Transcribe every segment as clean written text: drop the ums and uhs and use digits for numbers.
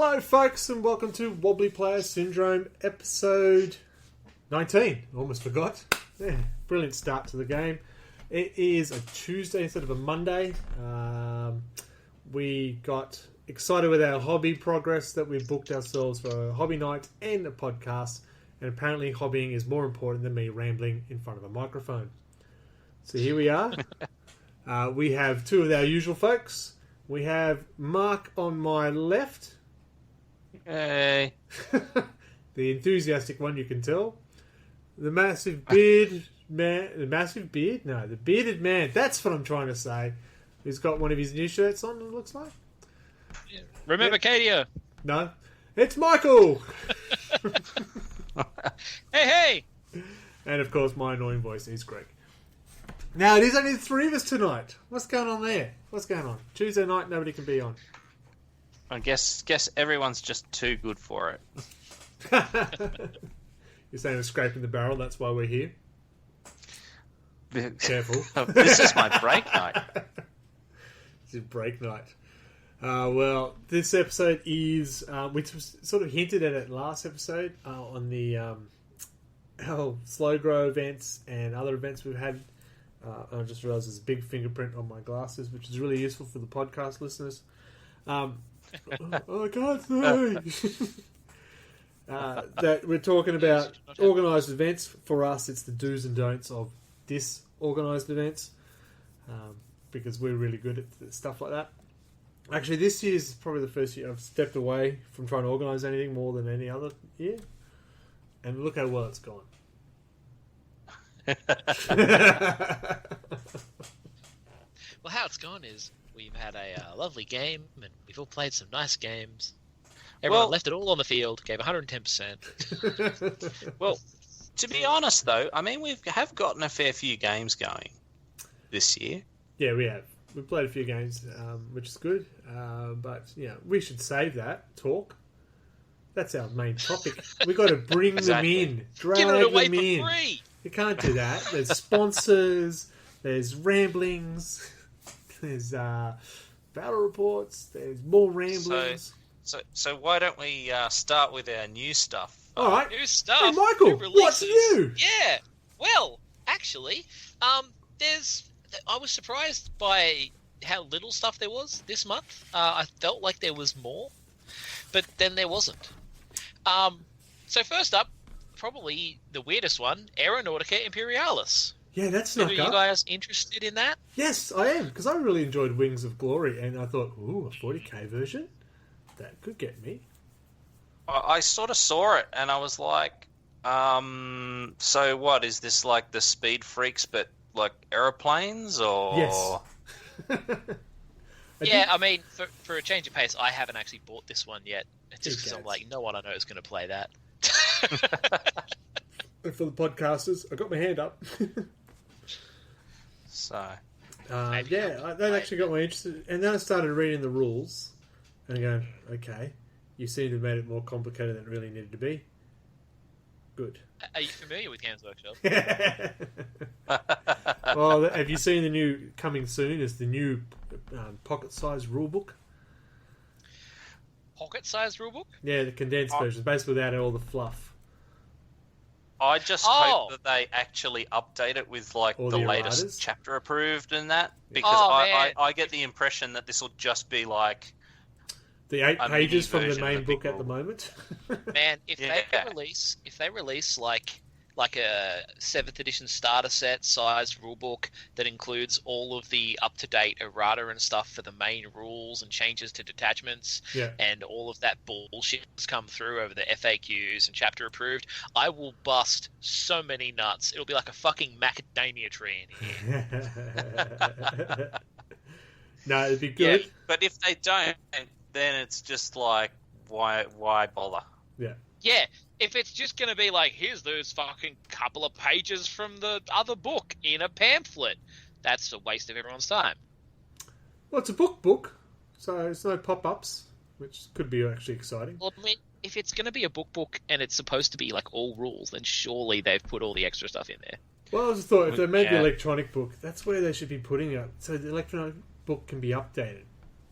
Hello, folks, and welcome to Wobbly Player Syndrome, episode 19. Almost forgot. Yeah, brilliant start to the game. It is a Tuesday instead of a Monday. We got excited with our hobby progress that we've booked ourselves for a hobby night and a podcast. And apparently hobbying is more important than me rambling in front of a microphone. So here we are. We have two of our usual folks. We have Mark on my left. Hey. The enthusiastic one, you can tell. The massive beard man. The massive beard? No, the bearded man. That's what I'm trying to say. He's got one of his new shirts on, it looks like. Yeah. Remember Cadia? No. It's Michael! Hey! And of course, my annoying voice is Greg. Now, it is only the three of us tonight. What's going on there? What's going on? Tuesday night, nobody can be on. I guess everyone's just too good for it. You're saying we're scraping the barrel, that's why we're here? Careful. This is my break night. This is break night. Well, this episode is... we sort of hinted at it last episode on the our slow grow events and other events we've had. I just realised there's a big fingerprint on my glasses, which is really useful for the podcast listeners. I can't see. That we're talking about organised events. For us, it's the do's and don'ts of disorganised events, because we're really good at stuff like that. Actually, this year is probably the first year I've stepped away from trying to organise anything more than any other year, and look how well it's gone. Well, how it's gone is we've had a lovely game, and we've all played some nice games. Everyone left it all on the field, gave 110%. Well, to be honest, though, I mean, we have gotten a fair few games going this year. Yeah, we have. We've played a few games, which is good. But, we should save that talk. That's our main topic. We've got to bring them in, drag Giving it away them in. for free. You can't do that. There's sponsors, there's ramblings, there's battle reports, there's more ramblings. So why don't we start with our new stuff? All right. New stuff. Hey, Michael, what's new? Yeah. Well, actually, I was surprised by how little stuff there was this month. I felt like there was more, but then there wasn't. So first up, probably the weirdest one, Aeronautica Imperialis. Yeah, that's snuck up. Are you guys interested in that? Yes, I am, because I really enjoyed Wings of Glory, and I thought, ooh, a 40k version? That could get me. I sort of saw it, and I was like, so what, is this like the Speed Freaks, but like aeroplanes, or... Yes. I mean, for a change of pace, I haven't actually bought this one yet. It's just because I'm like, no one I know is going to play that. And for the podcasters, I got my hand up. So... that actually got me interested. And then I started reading the rules, and going, okay, you seem to have made it more complicated than it really needed to be. Good. Are you familiar with Games Workshop? Well, have you seen the new coming soon? Is the new pocket-sized rulebook? Pocket-sized rulebook? Yeah, the condensed version, basically without all the fluff. I just hope that they actually update it with like all the latest erratas? chapter approved and that, because man. I get the impression that this will just be like the 8 pages from the version main would book be at the cool. moment. Man, if they release like a 7th edition starter set sized rulebook that includes all of the up-to-date errata and stuff for the main rules and changes to detachments, and all of that bullshit has come through over the FAQs and chapter approved, I will bust so many nuts. It'll be like a fucking macadamia tree in here. No, it'd be good. Yeah, but if they don't, then it's just like, why bother? Yeah, if it's just going to be like, here's those fucking couple of pages from the other book in a pamphlet, that's a waste of everyone's time. Well, it's a book, so it's no pop-ups, which could be actually exciting. Well, I mean, if it's going to be a book and it's supposed to be like all rules, then surely they've put all the extra stuff in there. Well, I just thought if they made the electronic book, that's where they should be putting it, so the electronic book can be updated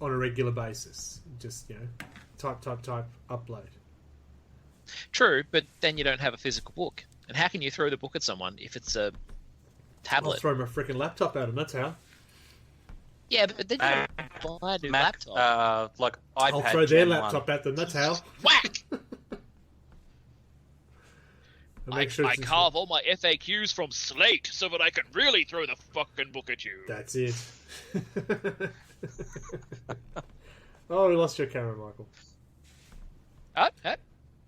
on a regular basis. Just, type, upload. True, but then you don't have a physical book. And how can you throw the book at someone if it's a I'll tablet? throw my freaking laptop at him, that's how. Yeah, but then you don't buy a new laptop. Like iPad. I'll throw their Gen laptop 1. at them, that's how. Whack! I carve all my FAQs from slate so that I can really throw the fucking book at you. That's it. Oh, we lost your camera, Michael.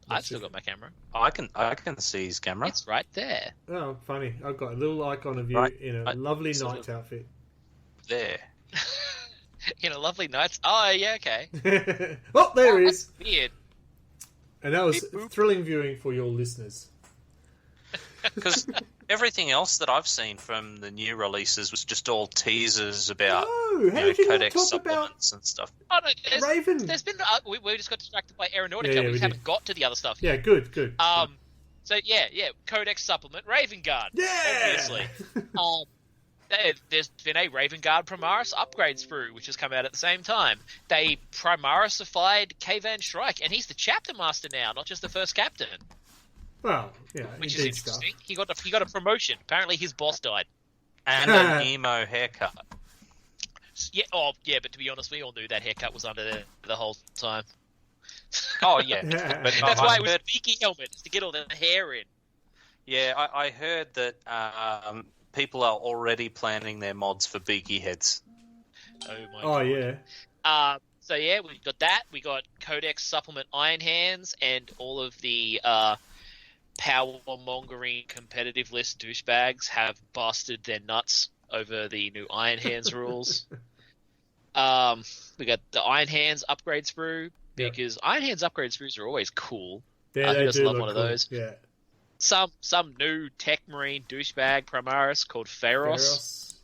I've still got my camera. I can see his camera. It's right there. Oh, funny. I've got a little icon of you in a lovely night outfit. There. In a lovely night. Oh, yeah, okay. Oh, there he is. Weird. And that was thrilling viewing for your listeners. Because everything else that I've seen from the new releases was just all teasers about codex supplements and stuff. Oh, no, Raven. There's been we just got distracted by Aeronautica. Yeah, we we haven't got to the other stuff Yeah, yet. good. So yeah, Codex supplement, Raven Guard. Yeah. Obviously. There's been a Raven Guard Primaris upgrade sprue, which has come out at the same time. They Primarisified Kavan Shrike, and he's the chapter master now, not just the first captain. Well, yeah, Which is interesting. He got a promotion. Apparently, his boss died. And an emo haircut. Yeah, but to be honest, we all knew that haircut was under there the whole time. Oh yeah, but That's why it was a beaky helmet, is to get all the hair in. Yeah, I heard that people are already planning their mods for beaky heads. Oh my god. Yeah. So yeah, we got that. We got Codex supplement Iron Hands and all of the power-mongering competitive list douchebags have busted their nuts over the new Iron Hands rules. We got the Iron Hands upgrade sprue, because Iron Hands upgrade sprues are always cool. Yeah, I they just do love look one of cool. those. Yeah. Some new Tech Marine douchebag Primaris called Pharos.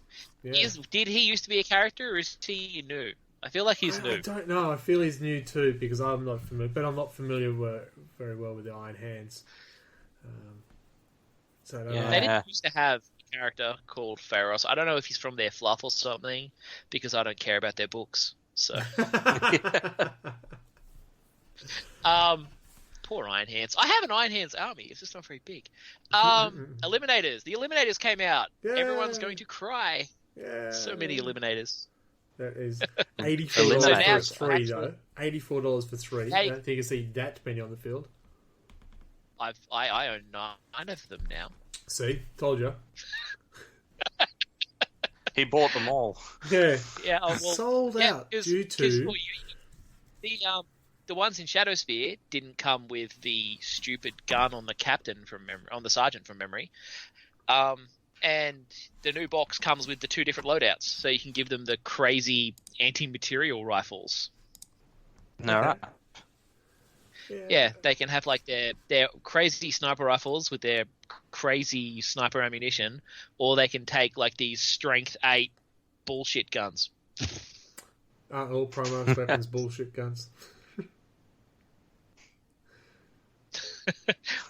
Yeah. Did he used to be a character, or is he new? I feel like he's new. I don't know. I feel he's new too, because I'm not familiar. But I'm not familiar very well with the Iron Hands. So I don't know. They didn't used to have a character called Pharos. I don't know if he's from their fluff or something, because I don't care about their books. So, poor Iron Hands. I have an Iron Hands army. It's just not very big. Eliminators. The Eliminators came out. Yeah. Everyone's going to cry. Yeah. So many Eliminators. That is $84 So for now, 3, though. $84 for 3. I don't think you can see that many on the field. I own 9 of them now. See? Told you. He bought them all. Yeah. Yeah, Sold out due to... The ones in Shadowsphere didn't come with the stupid gun on the captain from memory, on the sergeant from memory. And the new box comes with the 2 different loadouts, so you can give them the crazy anti-material rifles. No, right. Yeah, they can have like their crazy sniper rifles with their crazy sniper ammunition, or they can take like these strength 8 bullshit guns. Aren't all Primaris weapons bullshit guns?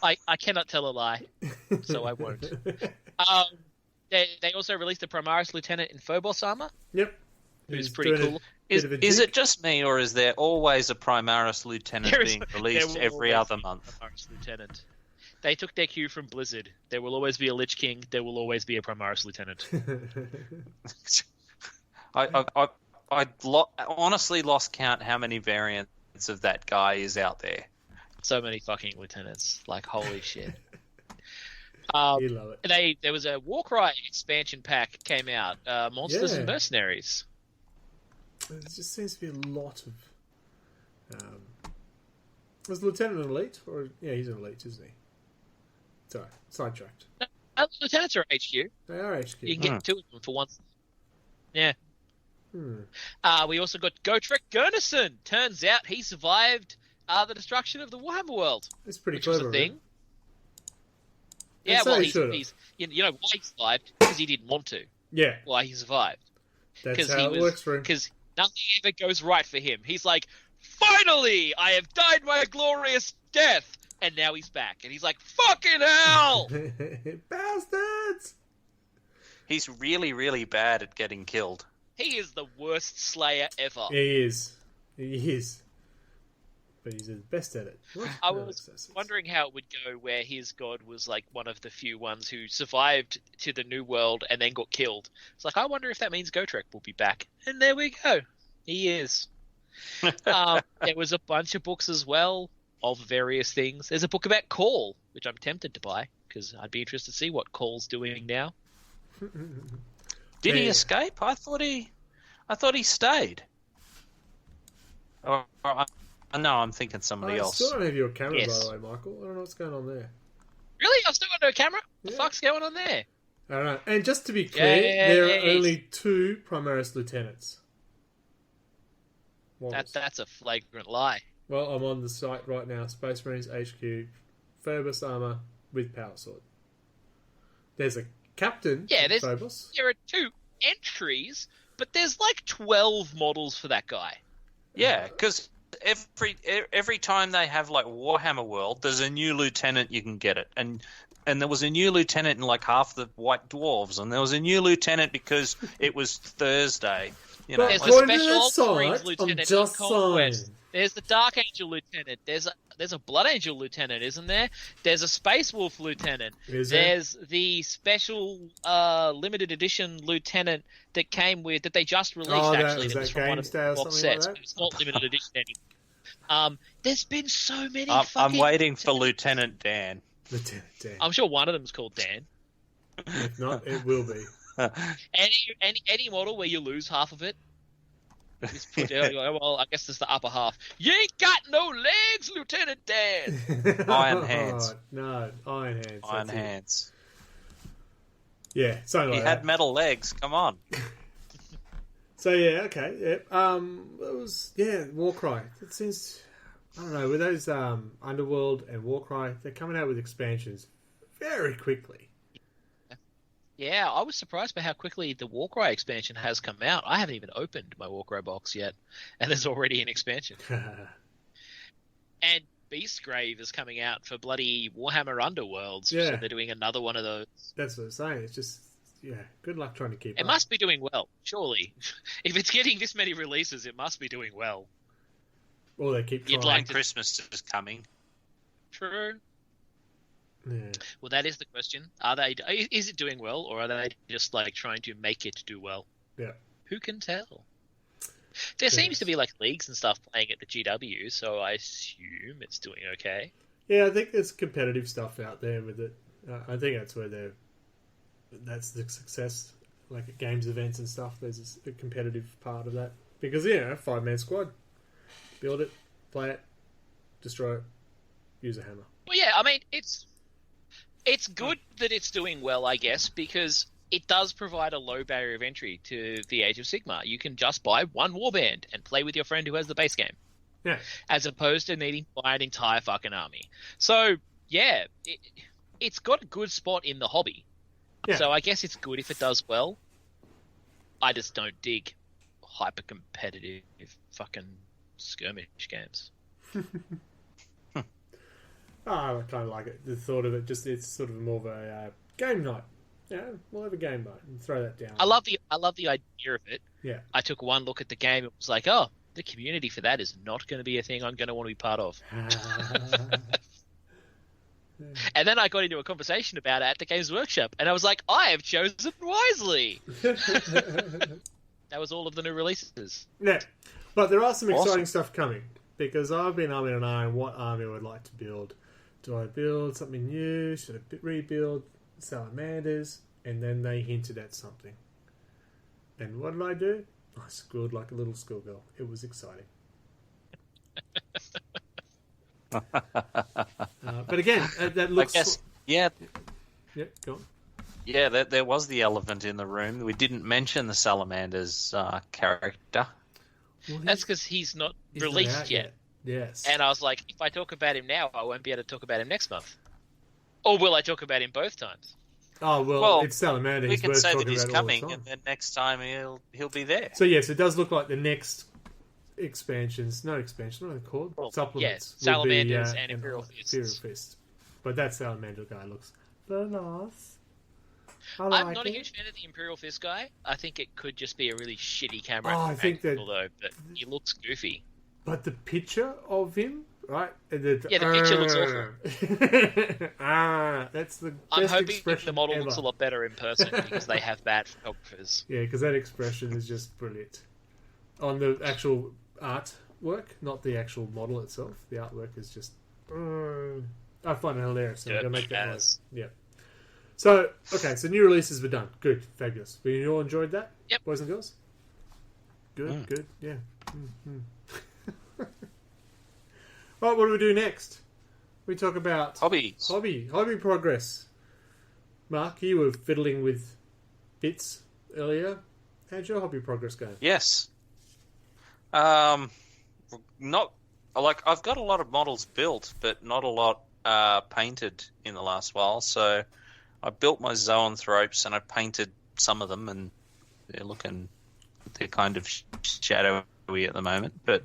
I cannot tell a lie, so I won't. They also released the Primaris Lieutenant in Phobos armor. Yep. Who's pretty cool. Is it just me, or is there always a Primaris Lieutenant being released every other month? Primaris Lieutenant. They took their cue from Blizzard. There will always be a Lich King. There will always be a Primaris Lieutenant. I honestly lost count how many variants of that guy is out there. So many fucking lieutenants. Like, holy shit. You love it. There was a Warcry expansion pack came out. Monsters and Mercenaries. There just seems to be a lot of... Was Lieutenant an elite? Or yeah, he's an elite, isn't he? Sorry, sidetracked. Lieutenants are HQ. They are HQ. You can get 2 of them for once. Yeah. Hmm. We also got Gotrek Gurnison. Turns out he survived the destruction of the Warhammer world. It's pretty which clever. Was a thing. Right? Yeah, well, he's you know why he survived? Because he didn't want to. Yeah. Why he survived. That's how it works for him. Because nothing ever goes right for him. He's like, finally, I have died my glorious death. And now he's back. And he's like, fucking hell! Bastards! He's really, really bad at getting killed. He is the worst slayer ever. He is. but he's the best at it. What? I No, was successes. wondering how it would go where his god was like one of the few ones who survived to the New World and then got killed. It's like, I wonder if that means Gotrek will be back. And there we go. He is. There was a bunch of books as well of various things. There's a book about Call, which I'm tempted to buy because I'd be interested to see what Call's doing now. Did he escape? I thought he stayed. No, I'm thinking somebody else. I still don't have your camera, Yes. by the way, Michael. I don't know what's going on there. Really? I've still got no camera? The Yeah. fuck's going on there? I don't know. And just to be clear, there are only 2 Primaris lieutenants. That's a flagrant lie. Well, I'm on the site right now. Space Marines HQ, Phobos armor with power sword. There's a captain. Yeah, of Phobos. there are 2 entries, but there's like 12 models for that guy. Yeah, because every time they have like Warhammer World, there's a new lieutenant you can get it, and there was a new lieutenant in like half the White Dwarves, and there was a new lieutenant because it was Thursday. You know, There's But the according to Special that Ops Marines site, Lieutenant I'm in just Conquest. saying. There's the Dark Angel Lieutenant. There's a Blood Angel Lieutenant, isn't there? There's a Space Wolf Lieutenant. Is there? There's the special limited edition Lieutenant that came with that they just released. Oh, that- actually, was that was that from one of Games the Day or box something like sets. that? It's not limited edition anymore. There's been so many. I'm fucking waiting for Lieutenant Dan. Lieutenant Dan. I'm sure one of them's called Dan. If not, it will be. Any model where you lose half of it. Just put down, well, I guess it's the upper half. You ain't got no legs, Lieutenant Dan. Iron hands. Oh, no, iron hands. Iron that's it. hands. Yeah, something He like had that. metal legs. Come on. So yeah, okay, yeah. It was Warcry. It seems, I don't know, with those Underworld and Warcry, they're coming out with expansions very quickly. Yeah, I was surprised by how quickly the Warcry expansion has come out. I haven't even opened my Warcry box yet, and there's already an expansion. And Beastgrave is coming out for bloody Warhammer Underworlds, Yeah. so they're doing another one of those. That's what I'm saying. It's just, good luck trying to keep It up. must be doing well, surely. If it's getting this many releases, it must be doing well. Or they keep You'd trying. like And to- Christmas is coming. True. Yeah. Well, that is the question. Is it doing well, or are they just like trying to make it do well? Yeah. Who can tell? There seems to be like leagues and stuff playing at the GW, so I assume it's doing okay. Yeah, I think there's competitive stuff out there with it. I think that's where that's the success. Like at games events and stuff, there's a competitive part of that. Because, 5-man squad. Build it, play it, destroy it, use a hammer. Well, yeah, I mean, it's good that it's doing well, I guess, because it does provide a low barrier of entry to the Age of Sigmar. You can just buy one warband and play with your friend who has the base game. Yeah. As opposed to needing to buy an entire fucking army. So, yeah, it's got a good spot in the hobby. Yeah. So I guess it's good if it does well. I just don't dig hyper-competitive fucking skirmish games. I kind of like it. The thought of it, it's sort of more of a game night. Yeah, we'll have a game night and throw that down. I love the idea of it. Yeah. I took one look at the game and was like, oh, the community for that is not going to be a thing I'm going to want to be part of. And then I got into a conversation about it at the Games Workshop, and I was like, I have chosen wisely. That was all of the new releases. Yeah, but there are some Awesome. exciting stuff coming because I've been umming and ahhing what army I would like to build. Do I build something new? Should I rebuild salamanders? And then they hinted at something. And what did I do? I squealed like a little schoolgirl. It was exciting. But again, that looks. I guess, yeah, Go on. yeah. There was the elephant in the room. We didn't mention the Salamander's character. Well, That's because he's not he's not released out yet. Yes. And I was like, if I talk about him now, I won't be able to talk about him next month. Or will I talk about him both times? Oh well, Well, it's salamander. We He's can worth say that talking he's about all the coming, time. and then next time he'll be there. So yes, it does look like the next expansions. No expansion. What are they called? Well, Supplements. yeah, will be, Salamanders and Imperial Fists. Imperial Fist. But that salamander guy looks very nice. I'm like not a it. huge fan of the Imperial Fist guy. I think it could just be a really shitty camera. Oh, I think that- though, but he looks goofy. But the picture of him right? Yeah, the picture looks awful. That's the I'm best hoping expression the model ever. looks a lot better in person because they have bad photographers. Yeah, because that expression is just brilliant. On the actual artwork, not the actual model itself. The artwork is just... I find it hilarious. So I'm going to make that noise. Yeah. So, okay, so new releases were done. Good, fabulous. We all enjoyed that, Yep. boys and girls? Good, good, yeah. Right, what do we do next? We talk about... Hobbies. Hobby progress. Mark, you were fiddling with bits earlier. How's your hobby progress going? Yes. Not like I've got a lot of models built, but not a lot painted in the last while. So I built my zoanthropes and I painted some of them, and they're kind of shadowy at the moment, but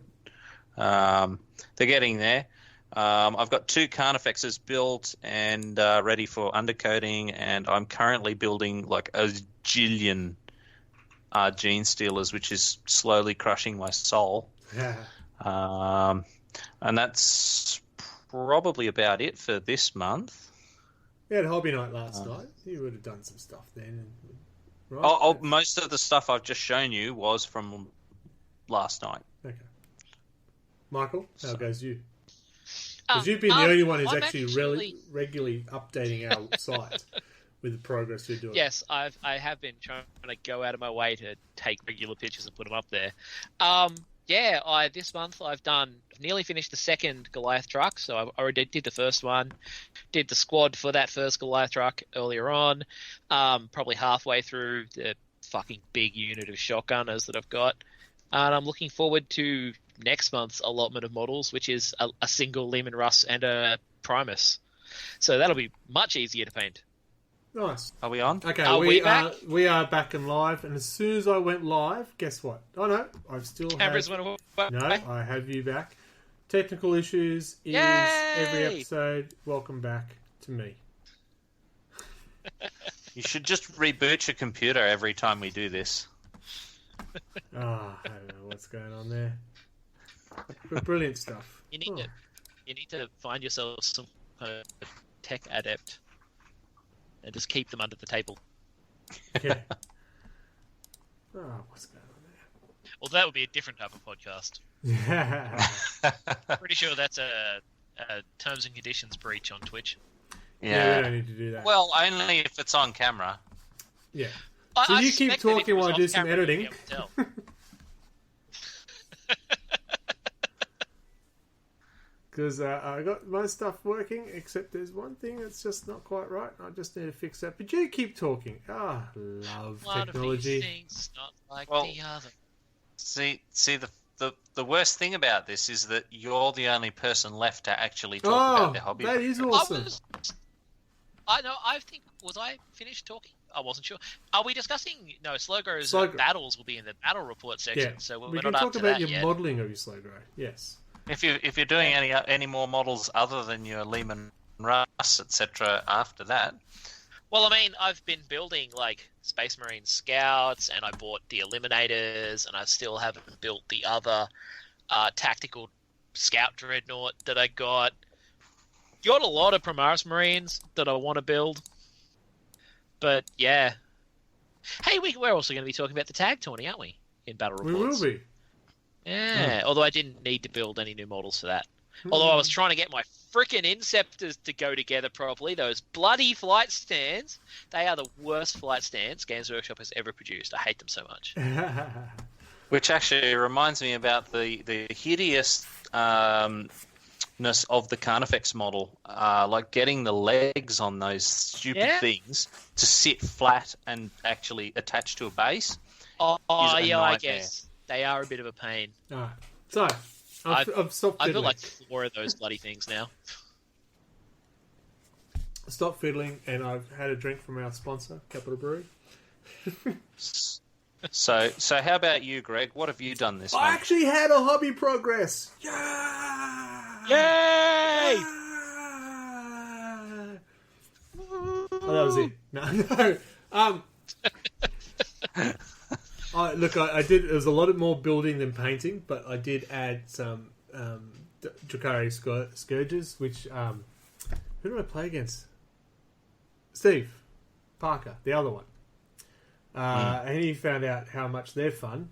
they're getting there. I've got 2 Carnifexes built and ready for undercoating, and I'm currently building like a jillion Gene Stealers, which is slowly crushing my soul. And that's probably about it for this month. We had hobby night last night. You would have done some stuff then, right? Most of the stuff I've just shown you was from last night. Okay. Michael, how goes you? Because you've been the only one who's actually regularly updating our site with the progress you're doing. Yes, I have been trying to go out of my way to take regular pictures and put them up there. This month I've nearly finished the second Goliath truck, so I already did the first one, did the squad for that first Goliath truck earlier on, probably halfway through the fucking big unit of shotgunners that I've got, and I'm looking forward to next month's allotment of models, which is a single Lehman Russ and a Primus. So that'll be much easier to paint. Nice. Are we on? Okay, Are we back? We are back and live, and as soon as I went live, guess what? Oh no, I've still Cameras went away. No, I have you back. Technical issues is every episode. Welcome back to me. You should just reboot your computer every time we do this. I don't know what's going on there. But brilliant stuff. You need to find yourself some kind of tech adept and just keep them under the table. Yeah. What's going on there? Well, that would be a different type of podcast. Yeah. Pretty sure that's a terms and conditions breach on Twitch. Yeah, we don't need to do that. Well, only if it's on camera. Yeah. So you keep talking while I do some editing. Because I got my stuff working, except there's one thing that's just not quite right. I just need to fix that. But you keep talking. Love one technology. Of these things, not like the other. See, the worst thing about this is that you're the only person left to actually talk about their hobby. That is awesome. I think, was I finished talking? I wasn't sure. Are we discussing? No, Slowgrow's battles will be in the battle report section. Yeah. So we we're can not talk up to about that your yet. modelling of your Slowgrow. Yes. If you're doing any more models other than your Lehman Russ, etc. after that. Well, I mean, I've been building like Space Marine Scouts, and I bought the Eliminators, and I still haven't built the other tactical Scout Dreadnought that I got. Got a lot of Primaris Marines that I want to build. But yeah. Hey, we're also going to be talking about the tag tourney, aren't we? In battle reports. We will be. Yeah, although I didn't need to build any new models for that. Although I was trying to get my frickin' Inceptors to go together properly. Those bloody flight stands. They are the worst flight stands Games Workshop has ever produced. I hate them so much. Which actually reminds me about the hideous of the Carnifex model, like getting the legs on those stupid things to sit flat and actually attach to a base. I guess they are a bit of a pain. So I've stopped fiddling. I've got like 4 of those bloody things now. Stop fiddling, and I've had a drink from our sponsor, Capital Brewery. So how about you, Greg? What have you done this month? I actually had a hobby progress. Yeah! Yay! Oh, that was it. No. Look, I did. There was a lot more building than painting, but I did add some Drakari Scourges, which who did I play against? Steve Parker, the other one. And he found out how much they're fun.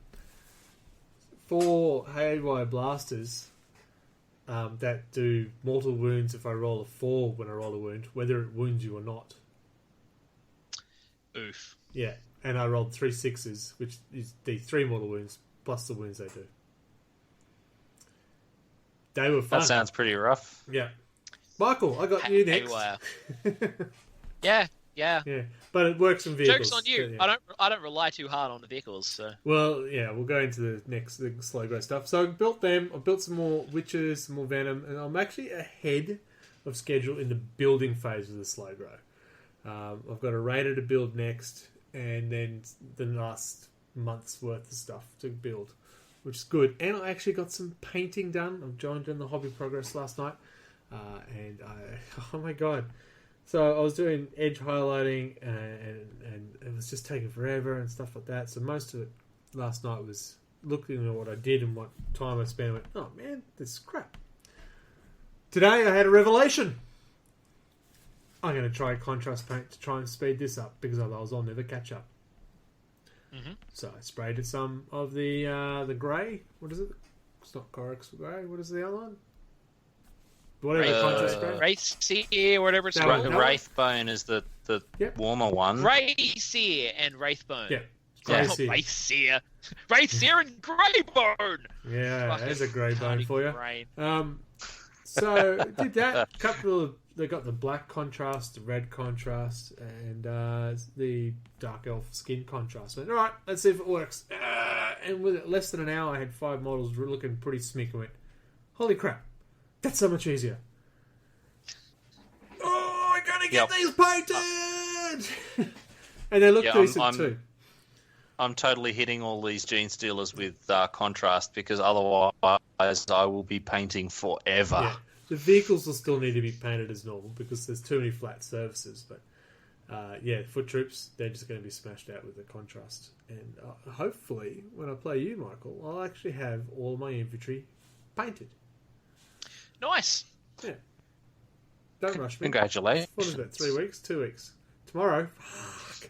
4 Haywire Blasters that do mortal wounds if I roll a 4 when I roll a wound, whether it wounds you or not. Oof. Yeah, and I rolled 3 6s, which is the 3 mortal wounds plus the wounds they do. They were fun. That sounds pretty rough. Yeah. Michael, I got you next. Haywire. Yeah. Yeah, but it works in vehicles. Joke's on you. Yeah. I don't rely too hard on the vehicles. So. Well, yeah, we'll go into the slow grow stuff. So I built them. I built some more witches, some more venom, and I'm actually ahead of schedule in the building phase of the slow grow. I've got a raider to build next, and then the last month's worth of stuff to build, which is good. And I actually got some painting done. I've joined in the hobby progress last night, and oh my god. So I was doing edge highlighting, and it was just taking forever and stuff like that. So most of it last night was looking at what I did and what time I spent. I went, oh man, this is crap. Today I had a revelation. I'm going to try contrast paint to try and speed this up, because otherwise I'll never catch up. Mm-hmm. So I sprayed some of the grey. What is it? It's not Corex grey. What is the other one? Whatever contrast spray. Wraith Seer, whatever it's No, called. no. Wraithbone is the Yep. warmer one. Wraith Seer and Wraithbone. Yeah. Yeah. Grey Seer. Wraith Seer. Wraith Seer and Greybone. Yeah, Fucking there's a grey bone hardy for you. brain. So did that. They got the black contrast, the red contrast, and the dark elf skin contrast. Went, all right, let's see if it works. And with less than an hour, I had 5 models looking pretty smick. I went, holy crap, that's so much easier. Oh, I gotta get these painted. And they look decent too. I'm totally hitting all these gene stealers with contrast, because otherwise I will be painting forever. Yeah. The vehicles will still need to be painted as normal because there's too many flat surfaces. But foot troops, they're just going to be smashed out with the contrast. And hopefully, when I play you, Michael, I'll actually have all my infantry painted. Nice. Yeah. Don't rush me. Congratulations. What is it? 3 weeks? 2 weeks? Tomorrow? Fuck.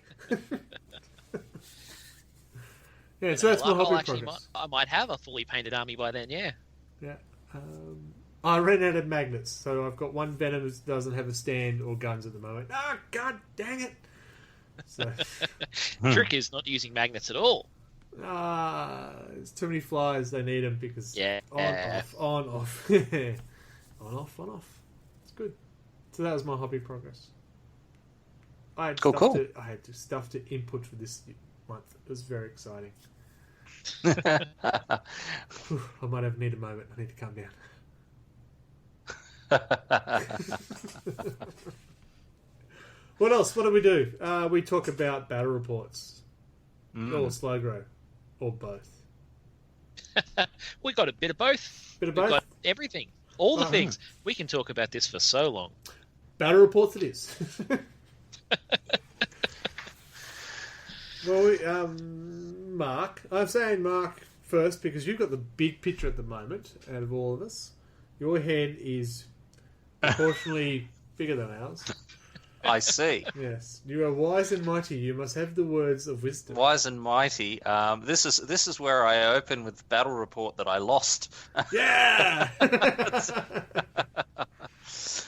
Yeah, so that's my hobby progress. I might have a fully painted army by then, yeah. Yeah. I ran out of magnets, so I've got one Venom that doesn't have a stand or guns at the moment. Ah, god dang it! So, Trick is not using magnets at all. there's too many flyers. They need them because on off. On off. It's good. So that was my hobby progress. I had stuff to input for this month. It was very exciting. I might need a moment. I need to calm down. What else? What do we do? We talk about battle reports, or slow grow, or both. We got a bit of both. Bit of We've both. got everything, all the things. We can talk about this for so long. Battle reports it is. Well, Mark. I'm saying Mark first because you've got the big picture at the moment out of all of us. Your head is proportionally bigger than ours. I see. Yes, you are wise and mighty. You must have the words of wisdom. Wise and mighty. This is where I open with the battle report that I lost. Yeah.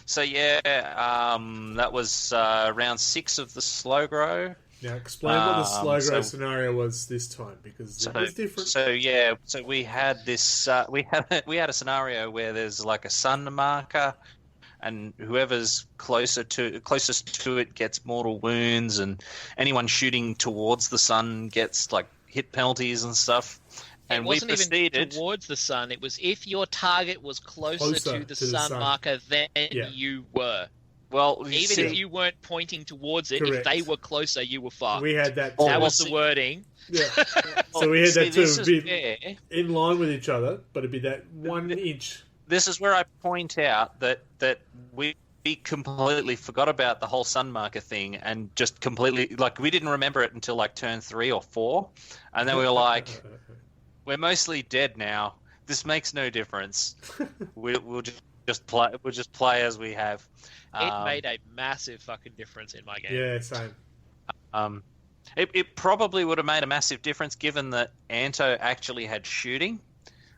So that was round 6 of the slow grow. Now explain what the slow grow scenario was this time, because it was different. So we had this. We had a scenario where there's like a sun marker, and whoever's closest to it gets mortal wounds, and anyone shooting towards the sun gets like hit penalties and stuff. And it wasn't we proceeded even towards the sun. It was if your target was closer to the sun marker than you were. Well, even if you weren't pointing towards it, Correct. if they were closer, you were fucked. We had that. That was the wording. Yeah. So we had that too. This It'd be in line with each other, but it'd be that 1 inch. This is where I point out that we completely forgot about the whole sun marker thing and just completely, like, we didn't remember it until like turn 3 or 4, and then we were like, we're mostly dead now. this makes no difference. We'll just play. We'll just play as we have. It made a massive fucking difference in my game. Yeah, same. It probably would have made a massive difference given that Anto actually had shooting.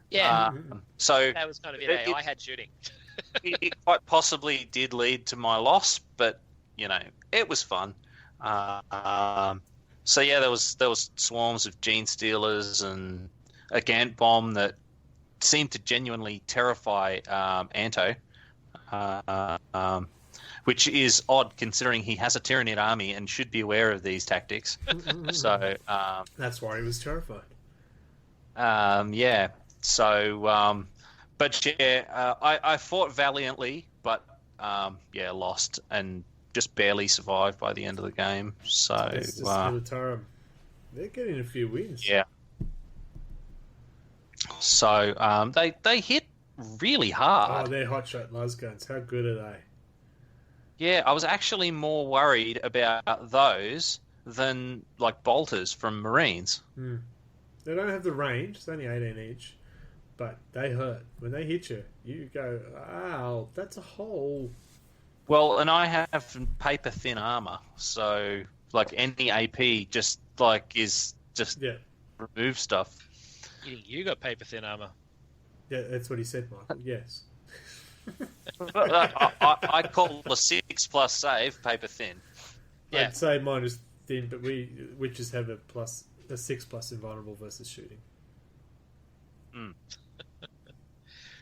Yeah. So that was kind of it. I had shooting. it quite possibly did lead to my loss, but it was fun. So yeah, there was swarms of gene stealers and a Gant bomb that seemed to genuinely terrify Anto, which is odd considering he has a Tyranid army and should be aware of these tactics. So that's why he was terrified. Yeah. So, but yeah, I fought valiantly, but lost and just barely survived by the end of the game. So It's just Militarum. They're getting a few wins. Yeah. So they hit really hard. Oh, they're hotshot lasguns. How good are they? Yeah, I was actually more worried about those than like bolters from Marines. They don't have the range. It's only 18 each. But they hurt. When they hit you, you go, "Wow, that's a hole." Well, and I have paper thin armor, so like any AP just remove stuff. You got paper thin armor. Yeah, that's what he said, Michael. Yes. I call the 6+ save paper thin. Yeah. I'd say mine is thin, but witches have a 6+ invulnerable versus shooting.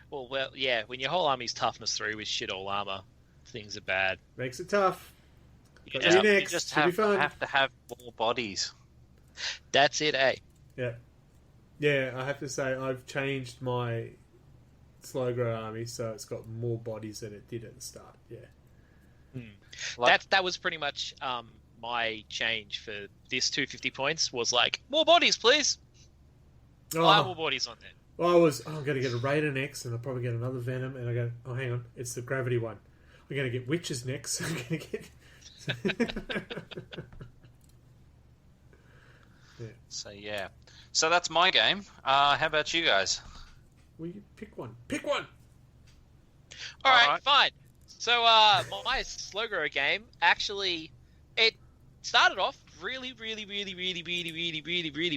Well, yeah. When your whole army's toughness 3 with shit all armor, things are bad. Makes it tough. You next. just Should be have to have more bodies. That's it, eh? Yeah. Yeah, I have to say I've changed my Slowgrow army so it's got more bodies than it did at the start. Yeah. That was pretty much my change for this 250 points was like, more bodies, please. More bodies on there. Well, I'm going to get a Raider next, and I'll probably get another Venom, and I go, oh, hang on, it's the Gravity one. I'm going to get Witches next. I'm going to get... Yeah. So that's my game. How about you guys? Well, you pick one. Pick one! All right, fine. So my Slowgrow game, actually, it started off really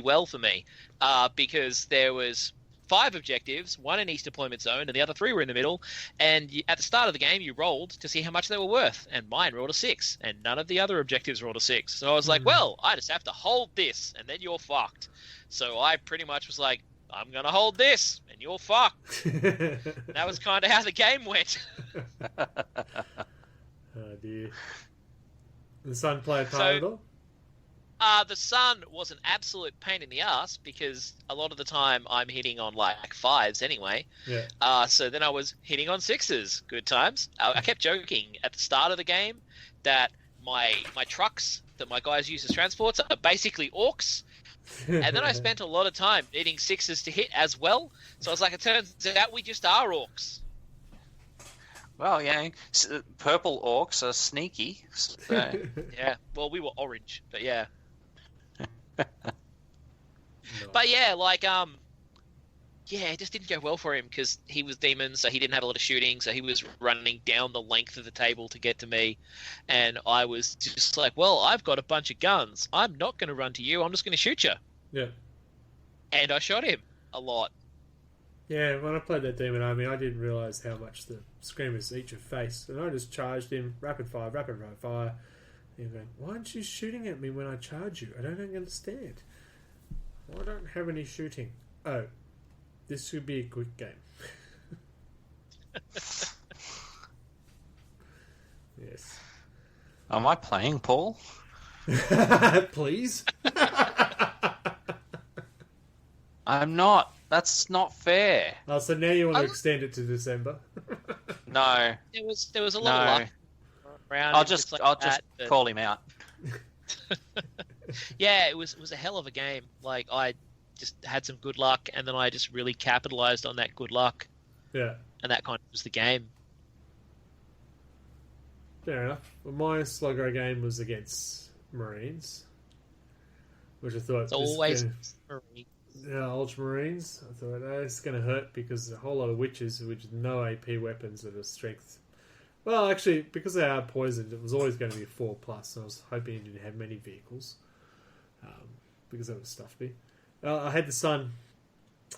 well for me because there was 5 objectives, 1 in each deployment zone, and the other 3 were in the middle. And at the start of the game, you rolled to see how much they were worth, and mine rolled a 6, and none of the other objectives rolled a 6. So I was like, well, I just have to hold this, and then you're fucked. So I pretty much was like, I'm going to hold this, and you're fucked. That was kind of how the game went. Oh, dear. The Sun play a part at all? The Sun was an absolute pain in the ass because a lot of the time I'm hitting on like 5s anyway. Yeah. So then I was hitting on 6s. Good times. I kept joking at the start of the game that my trucks that my guys use as transports are basically orcs. And then I spent a lot of time needing 6s to hit as well. So I was like, it turns out we just are orcs. Well, yeah, purple orcs are sneaky. So. Yeah, well, we were orange, but yeah. No. But yeah, like, it just didn't go well for him because he was demon, so he didn't have a lot of shooting, so he was running down the length of the table to get to me, and I was just like, well, I've got a bunch of guns. I'm not going to run to you. I'm just going to shoot you. Yeah. And I shot him a lot. Yeah, when I played that demon army, I didn't realise how much the screamers eat your face, and I just charged him, rapid fire. And you're going, why aren't you shooting at me when I charge you? I don't understand. I don't have any shooting. Oh, this should be a quick game. Yes. Am I playing, Paul? Please? I'm not. That's not fair. Oh, so now you want to extend it to December? No. There was a lot of luck around. I'll just but... call him out. Yeah, it was a hell of a game. Like, I just had some good luck, and then I just really capitalized on that good luck. Yeah. And that kind of was the game. Fair enough. Well, my Sluggo game was against Marines, which I thought it's always Marines. Ultramarines. I thought, it's going to hurt because a whole lot of witches with no AP weapons that are strength. Well, actually, because they are poisoned, it was always going to be a 4+, so I was hoping it didn't have many vehicles. Because that was stuffed me. I had the sun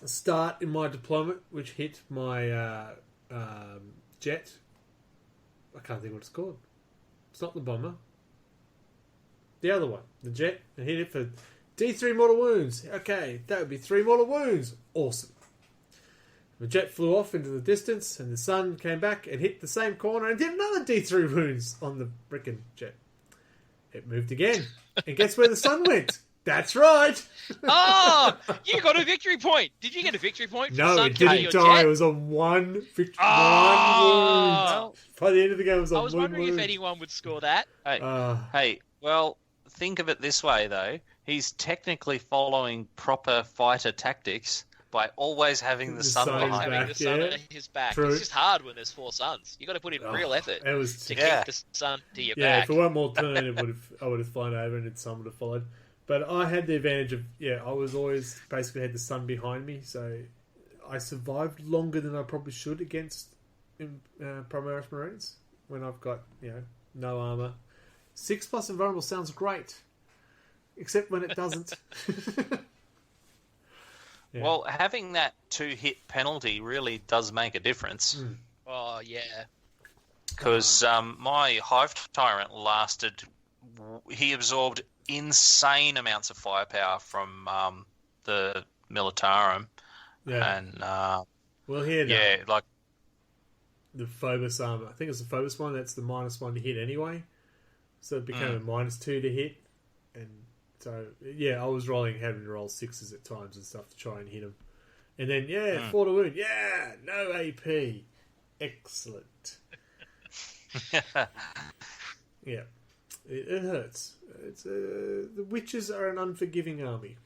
start in my deployment, which hit my jet. I can't think what it's called. It's not the bomber. The other one. The jet. And hit it for D3 mortal wounds. Okay, that would be 3 mortal wounds. Awesome. The jet flew off into the distance, and the sun came back and hit the same corner and did another D3 wounds on the frickin' jet. It moved again. And guess where the sun went? That's right. Oh, you got a victory point. Did you get a victory point? For No, the it didn't die. jet? It was on one victory. Oh. One wound. By the end of the game, it was on I one was wondering wound. if anyone would score that. Hey, well, think of it this way, though. He's technically following proper fighter tactics by always having the sun sun is behind him. Having back, the sun yeah. at his back. True. It's just hard when there's 4 suns. You got to put in real effort It was to Yeah. keep the sun to your yeah. back. For one more turn, I would have flown over, and the sun would have followed. But I had the advantage of I was always basically had the sun behind me, so I survived longer than I probably should against Primaris Marines when I've got no armor. 6+ invulnerable sounds great, except when it doesn't. Yeah. Well, having that 2-hit penalty really does make a difference. Oh, yeah. Because my Hive Tyrant he absorbed insane amounts of firepower from the Militarum. Yeah. And, well, here, like... the Phobos armor. I think it's the Phobos one. That's the -1 to hit anyway. So it became a -2 to hit. And so, I was having to roll 6s at times and stuff to try and hit them. And then, 4 to wound. Yeah, no AP. Excellent. Yeah. It hurts. It's the witches are an unforgiving army.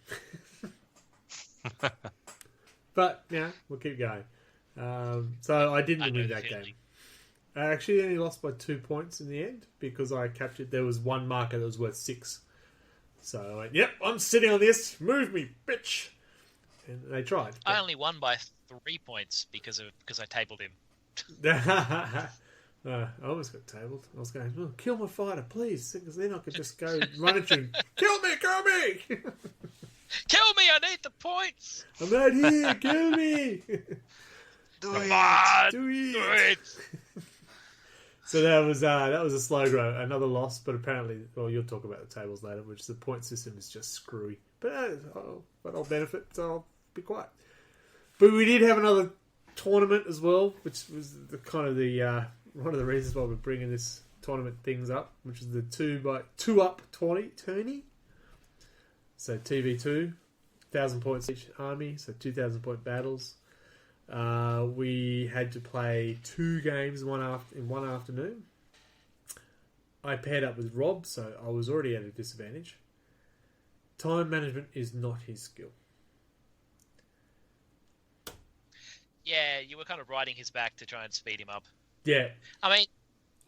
But, we'll keep going. So I didn't win that game. I actually only lost by 2 points in the end because I captured. There was one marker that was worth 6. So I went, "Yep, I'm sitting on this. Move me, bitch!" And they tried. I only won by 3 points because I tabled him. I almost got tabled. I was going, "Kill my fighter, please," because then I could just go run at you. Kill me! Kill me! I need the points. I'm right here. Kill me! Come on, Do it! do it. So that was a slow grow, another loss. But apparently, you'll talk about the tables later, which the point system is just screwy. But I'll benefit, so I'll be quiet. But we did have another tournament as well, which was the kind of the one of the reasons why we're bringing this tournament things up, which is the 2-up tourney. So 2v2, 1,000 points each army, so 2,000 point battles. We had to play 2 games in one afternoon. I paired up with Rob, so I was already at a disadvantage. Time management is not his skill. Yeah, you were kind of riding his back to try and speed him up. Yeah. I mean,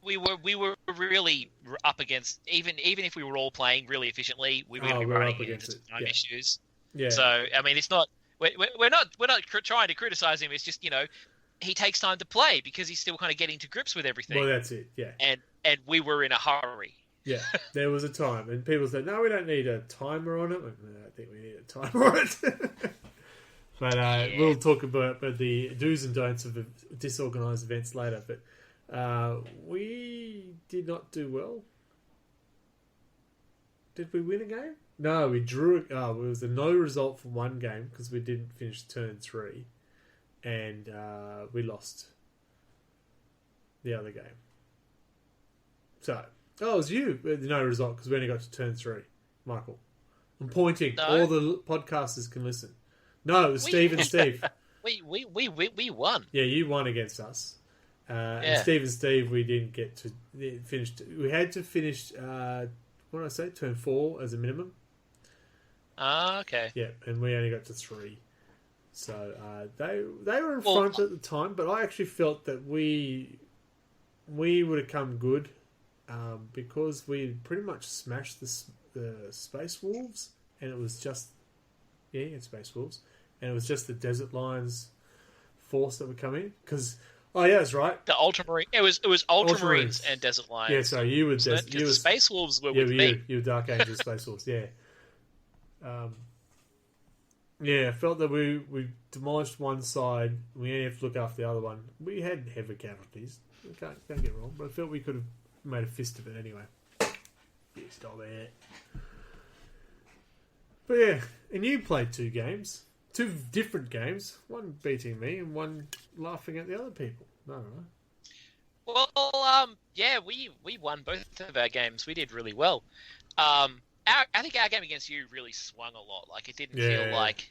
we were really up against even if we were all playing really efficiently, we were going to be running into some time issues. Yeah. So I mean, it's not we're not trying to criticize him. It's just he takes time to play because he's still kind of getting to grips with everything. Well, that's it. Yeah. And we were in a hurry. Yeah, there was a time, and people said, "No, we don't need a timer on it." I don't think we need a timer on it. But we'll talk about the do's and don'ts of disorganized events later. But we did not do well. Did we win a game? No, we drew. It was a no result for one game because we didn't finish turn 3, and we lost the other game. So, it was you. No result because we only got to turn 3, Michael. I'm pointing. No. All the podcasters can listen. No, it was Steve and Steve. We won. Yeah, you won against us. And Steve and Steve, we didn't get to finish. We had to finish. What did I say? Turn 4 as a minimum. Ah, okay. Yeah, and we only got to 3. So they were in front at the time, but I actually felt that we would have come good because we pretty much smashed the Space Wolves, and it was just Yeah, against Space Wolves. And it was just the Desert Lions force that would come in. Because, oh yeah, that's right. The Ultramarine. It was Ultramarines and Desert Lions. Yeah, sorry, you were Because the Space Wolves were with me. You were Dark Angel Space Wolves, yeah. Yeah, I felt that we demolished one side. We only have to look after the other one. We had heavy casualties. Don't get wrong, but I felt we could have made a fist of it anyway. Yeah, stop it. But yeah, and you played 2 games. 2 different games. One beating me and one laughing at the other people. No. Well, yeah, we won both of our games. We did really well. I think our game against you really swung a lot. Like, it didn't feel like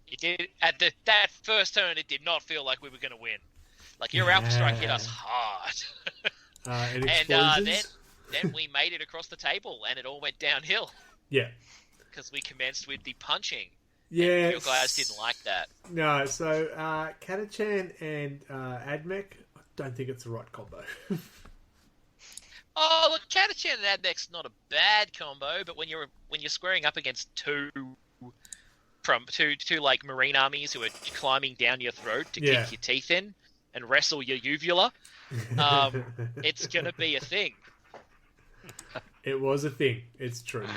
it did at that first turn. It did not feel like we were going to win. Like, your Alpha Strike hit us hard, and then we made it across the table, and it all went downhill. Yeah, because we commenced with the punching. Yeah, you guys didn't like that. No, so Katachan and Admech, I don't think it's the right combo. Oh, look, Katachan and Admech's not a bad combo, but when you're squaring up against two like marine armies who are climbing down your throat to kick your teeth in and wrestle your uvula, it's gonna be a thing. It was a thing. It's true.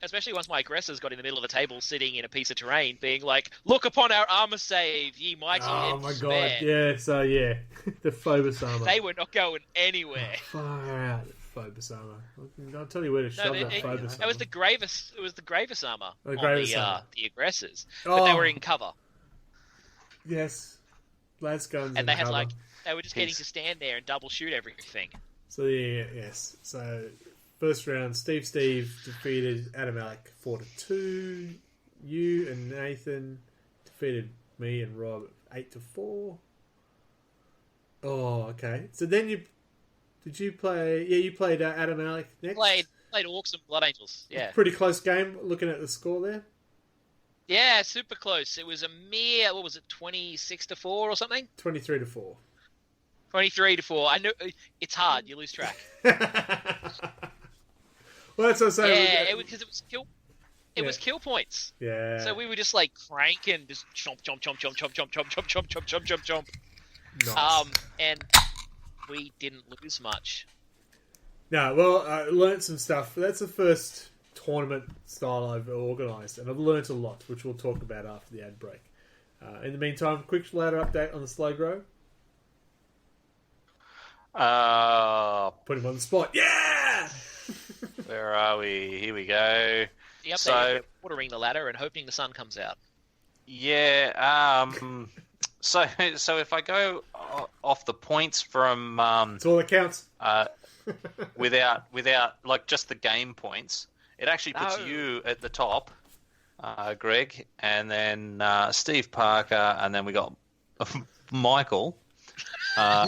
Especially once my aggressors got in the middle of the table, sitting in a piece of terrain, being like, "Look upon our armor save, ye mighty Oh in my despair." god! Yeah. So yeah, the Phobos armor. They were not going anywhere. Far out, Phobos armor. I'll tell you where to shove that Phobos armor. It was the Gravis. It was the Gravis armor the on the aggressors, but they were in cover. Yes, las guns. And they had cover. they were just getting to stand there and double shoot everything. So yes. So first round, Steve defeated Adam Alec 4-2. You and Nathan defeated me and Rob 8-4. Oh, okay. So then you play? Yeah, you played Adam Alec next. Played Orcs and Blood Angels. Yeah, pretty close game. Looking at the score there. Yeah, super close. It was a mere 26-4 or something. 23-4. 23-4. I know it's hard. You lose track. Well, that's what I'm saying. Yeah, because it was kill. It was kill points. Yeah. So we were just like cranking, just chomp. Nice. And we didn't lose much. No, well, I learnt some stuff. That's the first tournament style I've organised, and I've learnt a lot, which we'll talk about after the ad break. In the meantime, quick ladder update on the slow grow. Put him on the spot. Yeah! Where are we? Here we go. The update is watering the ladder and hoping the sun comes out. Yeah. So if I go off the points from it's all that counts. without like just the game points, it actually puts you at the top, Greg, and then Steve Parker, and then we got Michael,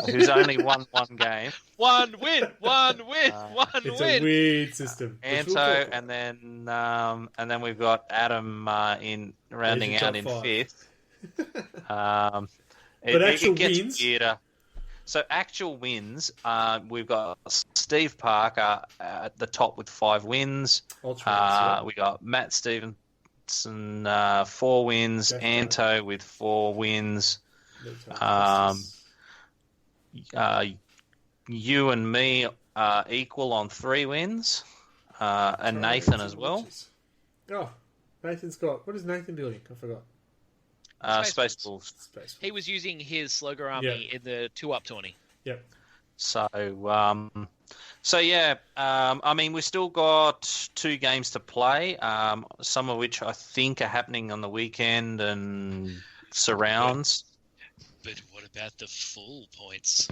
who's only won one game. One win. It's a weird system. Anto, and then we've got Adam in rounding out in 5th. But it gets wins? weirder. So actual wins, we've got Steve Parker at the top with 5 wins. We got Matt Stevenson 4 wins. Definitely. Anto with 4 wins. You and me are equal on 3 wins, and Nathan as well. Oh, Nathan's got... What is Nathan doing? I forgot. Space Wolves. He was using his Slugger army in the 2-up tourney. Yep. So yeah. I mean, we've still got 2 games to play. Some of which I think are happening on the weekend and surrounds. But what about the full points?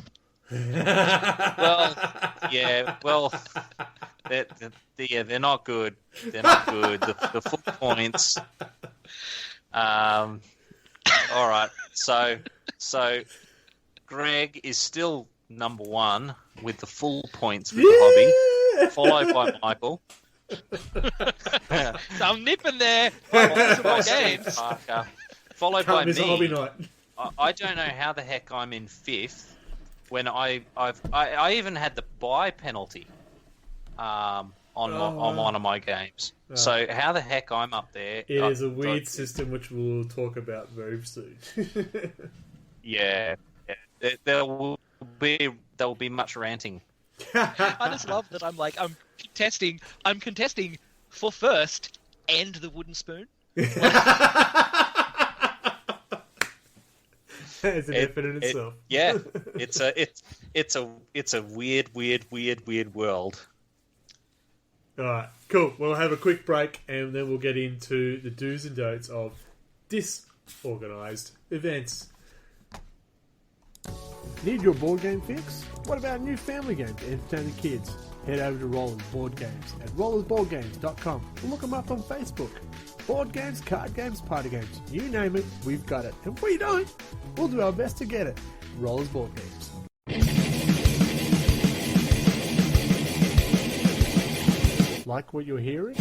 Well, they're not good. They're not good. The full points. All right. So Greg is still number 1 with the full points with the hobby, followed by Michael. So I'm nipping there. Games. Followed by me. Hobby night. I don't know how the heck I'm in 5th when I even had the bye penalty. on one of my games. So how the heck I'm up there? It is a weird system which we'll talk about very soon. Yeah. There will be much ranting. I just love that I'm contesting for first and the wooden spoon. It's an effort in itself. Yeah, it's a weird world. All right, cool. We'll have a quick break and then we'll get into the do's and don'ts of disorganized events. Need your board game fix? What about a new family game to entertain the kids? Head over to Rollers Board Games at rollersboardgames.com and look them up on Facebook. Board games, card games, party games, you name it, we've got it. And if we don't, we'll do our best to get it. Rollers Board Games. Like what you're hearing?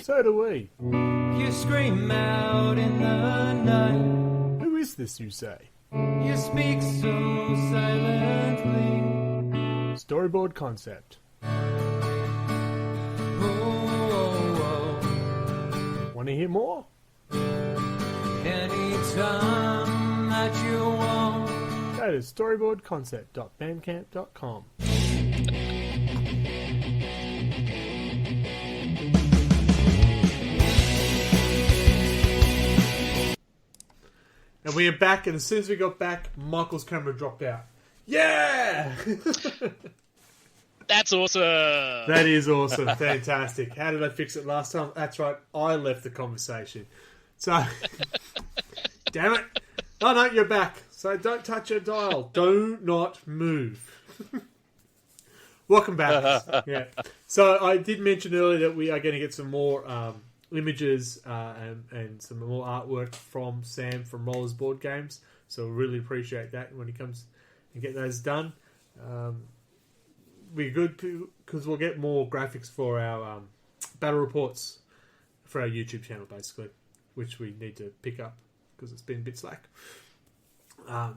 So do we. You scream out in the night. Who is this, you say? You speak so silently. Storyboard concept. Oh, Want to hear more? anytime that you want. Go to storyboardconcept.bandcamp.com. And we are back, and as soon as we got back, Michael's camera dropped out. Yeah! That's awesome. That is awesome. Fantastic. How did I fix it last time? That's right. I left the conversation. So, damn it. Oh, no, you're back. So don't touch your dial. Do not move. Welcome back. Yeah. So I did mention earlier that we are going to get some more images and some more artwork from Sam from Rollers Board Games. So we really appreciate that when he comes and get those done. We're good because we'll get more graphics for our battle reports for our YouTube channel, basically, which we need to pick up because it's been a bit slack.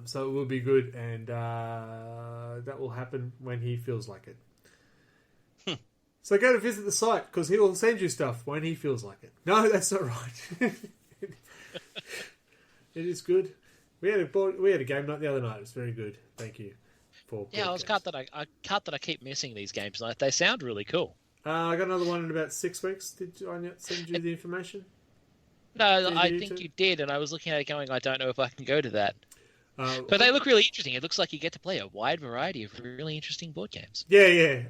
So it will be good, and that will happen when he feels like it. So go to visit the site because he will send you stuff when he feels like it. No, that's not right. It is good. We had a game night the other night. It was very good. Thank you. I was cut that I keep missing these games. Like, they sound really cool. I got another one in about 6 weeks. Did I not send you the information? No, I think you did, and I was looking at it going, I don't know if I can go to that. But they look really interesting. It looks like you get to play a wide variety of really interesting board games. Yeah.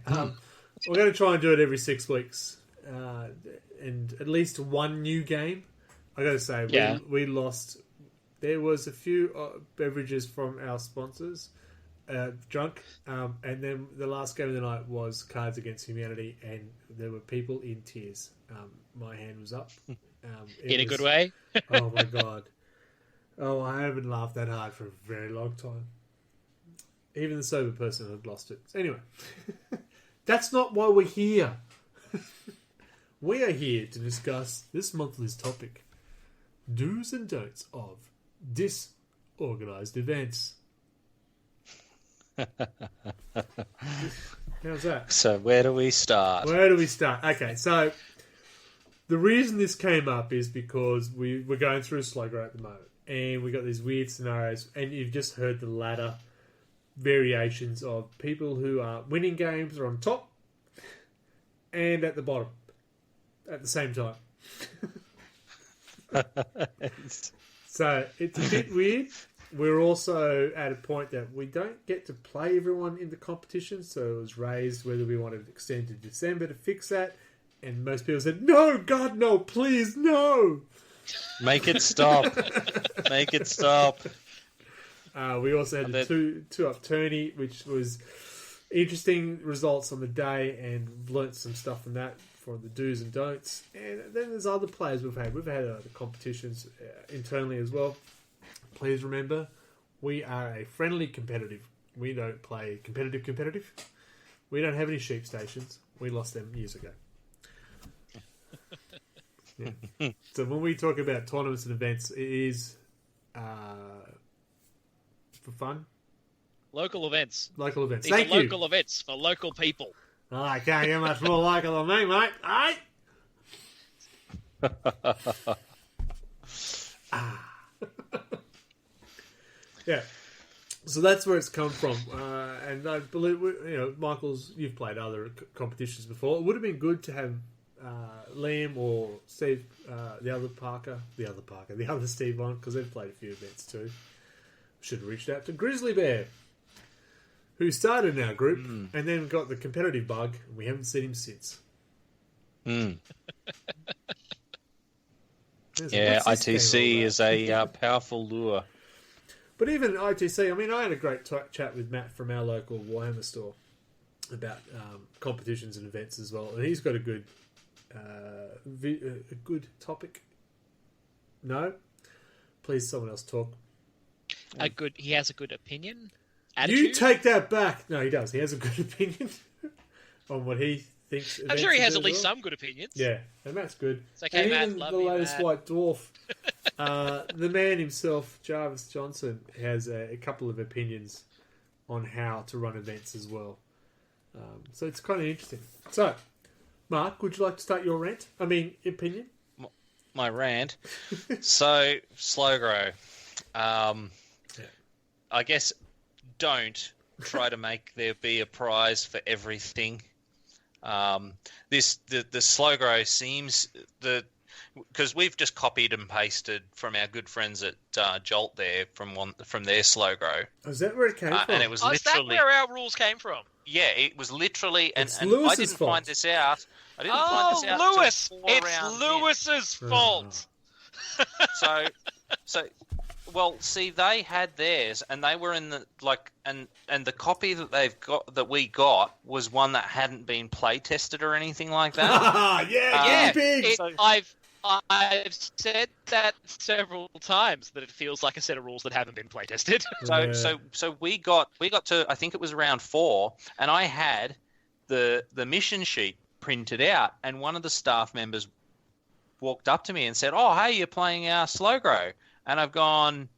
We're going to try and do it every 6 weeks. And at least one new game. I got to say, we lost. There was a few beverages from our sponsors drunk. And then the last game of the night was Cards Against Humanity, and there were people in tears. My hand was up. In a good way? Oh, my God. Oh, I haven't laughed that hard for a very long time. Even the sober person had lost it. Anyway, that's not why we're here. We are here to discuss this monthly's topic: do's and don'ts of disorganized events. How's that? So where do we start? Okay, so the reason this came up is because we're going through a slugger at the moment. And we got these weird scenarios, and you've just heard the ladder variations of people who are winning games are on top and at the bottom at the same time. So it's a bit weird. We're also at a point that we don't get to play everyone in the competition, so it was raised whether we want to extend to December to fix that. And most people said, no, God, no, please, no. Make it stop. Make it stop. We also had the two-up tourney, which was interesting results on the day, and learnt some stuff from that for the do's and don'ts. And then there's other players we've had. We've had other competitions internally as well. Please remember, we are a friendly competitive. We don't play competitive. We don't have any sheep stations. We lost them years ago. Yeah. So when we talk about tournaments and events, it is for fun, Local events. Local events. These Thank are you. local events for local people. Oh, I can't get much more local than me, mate. Aye? Yeah. So that's where it's come from. And I believe, Michael's, you've played other competitions before. It would have been good to have Liam or Steve, the other Steve on, because they've played a few events too. Should have reached out to Grizzly Bear, who started in our group and then got the competitive bug, and we haven't seen him since. Yeah, ITC is a powerful lure. But even ITC, I mean, I had a great chat with Matt from our local Warhammer store about competitions and events as well, and he's got a good topic. No, please, someone else talk. He has a good opinion. Attitude? You take that back. No, he does. He has a good opinion on what he thinks. I'm sure he has at least well. some good opinions. Yeah, and Matt's good. It's okay, and Matt. even Love the you, latest Matt. White Dwarf, the man himself, Jarvis Johnson, has a couple of opinions on how to run events as well. So it's kind of interesting. So, Mark, would you like to start your rant? I mean, opinion? My rant. So, slow grow. I guess don't try to make there be a prize for everything. The slow grow seems because we've just copied and pasted from our good friends at Jolt there from their slow grow. Oh, is that where it came from? And it was Is that literally where our rules came from? yeah, it was literally and I Lewis's didn't fault. find this out. I didn't find this out. Lewis! till 4 It's rounds in. Lewis's fault. So, well, see, they had theirs, and they were in the and the copy that we got was one that hadn't been play tested or anything like that. yeah, guinea pigs! I've said that several times that it feels like a set of rules that haven't been play tested. So we got to, I think it was round 4, and I had the mission sheet printed out, and one of the staff members walked up to me and said, "Oh, hey, you're playing our slow grow," and I've gone,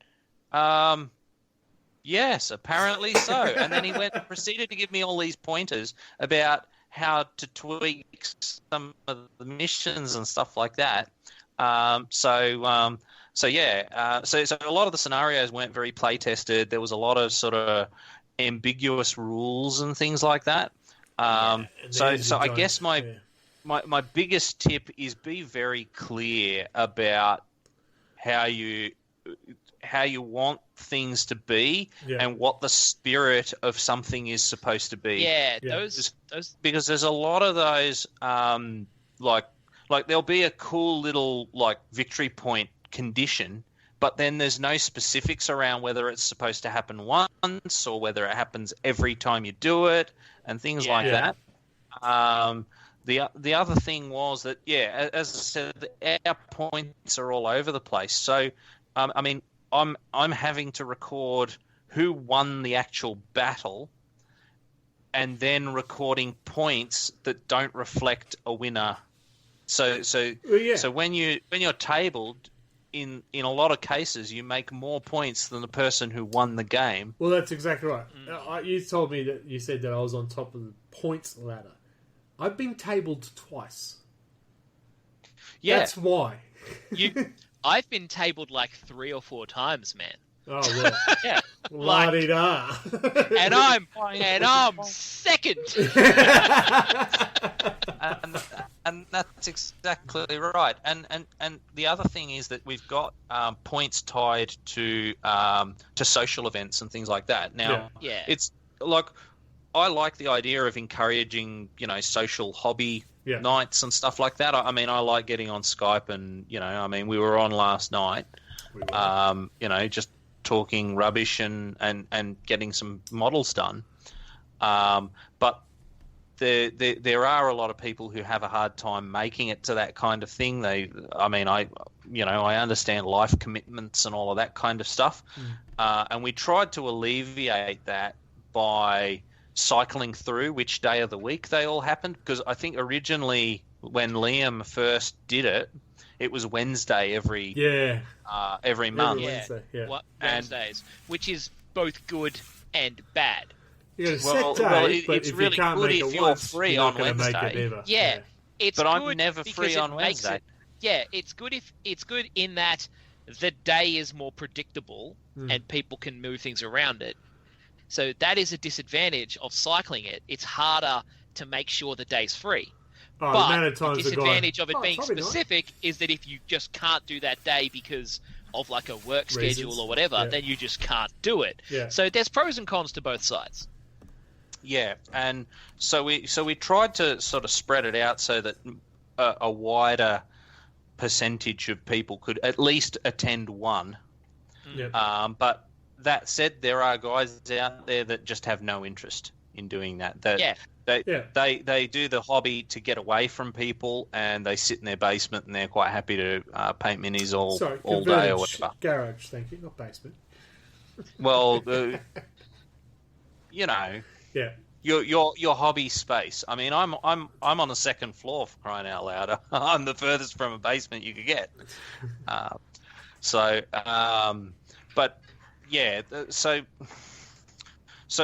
yes, apparently so. And then he proceeded to give me all these pointers about how to tweak some of the missions and stuff like that. So a lot of the scenarios weren't very play tested. There was a lot of sort of ambiguous rules and things like that. So I guess my biggest tip is be very clear about how you want things to be and what the spirit of something is supposed to be. Yeah, Yeah. those Because there's a lot of those, like there'll be a cool little like victory point condition, but then there's no specifics around whether it's supposed to happen once or whether it happens every time you do it and things like that. The other thing was that, as I said, our points are all over the place. So, I mean, I'm having to record who won the actual battle, and then recording points that don't reflect a winner. So when you're tabled, in a lot of cases, you make more points than the person who won the game. Well, that's exactly right. You told me that you said that I was on top of the points ladder. I've been tabled twice. Yeah, That's why. I've been tabled like 3 or 4 times, man. Oh, well. Yeah. La-di-da. And I'm second. and that's exactly right. And the other thing is that we've got points tied to social events and things like that. Now, it's like I like the idea of encouraging, social hobby nights and stuff like that. I mean, I like getting on Skype and, we were on last night, just talking rubbish and getting some models done. But there are a lot of people who have a hard time making it to that kind of thing. I understand life commitments and all of that kind of stuff. And we tried to alleviate that by cycling through which day of the week they all happened, because I think originally when Liam first did it, it was Wednesday every month. Wednesday, Wednesdays, which is both good and bad. You got a Well, set day, well, but it's if really you can't good make if it you're once, free you're not on going to make it Wednesday. ever. Yeah. It's But I'm good never because free it on makes Wednesday. it- yeah, it's good in that the day is more predictable and people can move things around it. So that is a disadvantage of cycling it. It's harder to make sure the day's free. Oh, the But amount of the times the guy- disadvantage of it Oh, being probably not. specific is that if you just can't do that day because of like a work schedule Reasons. or whatever, Yeah. then you just can't do it. Yeah. So there's pros and cons to both sides. Yeah, and so we tried to sort of spread it out so that a wider percentage of people could at least attend one. Yep. But that said, there are guys out there that just have no interest in doing that. Yeah. They do the hobby to get away from people, and they sit in their basement and they're quite happy to paint minis all day converted or whatever. garage, thank you, not basement. Well, you know, Yeah. your hobby space. I mean, I'm on the second floor, for crying out loud. I'm the furthest from a basement you could get. But yeah, so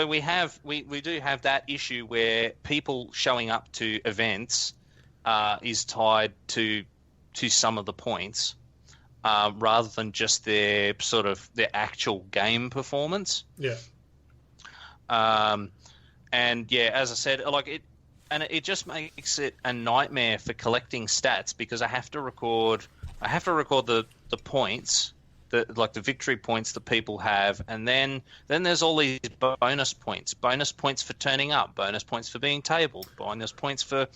we do have that issue where people showing up to events is tied to some of the points rather than just their actual game performance. Yeah. And yeah, as I said, it just makes it a nightmare for collecting stats because I have to record the points, the victory points that people have, and then there's all these bonus points for turning up, bonus points for being tabled, bonus points for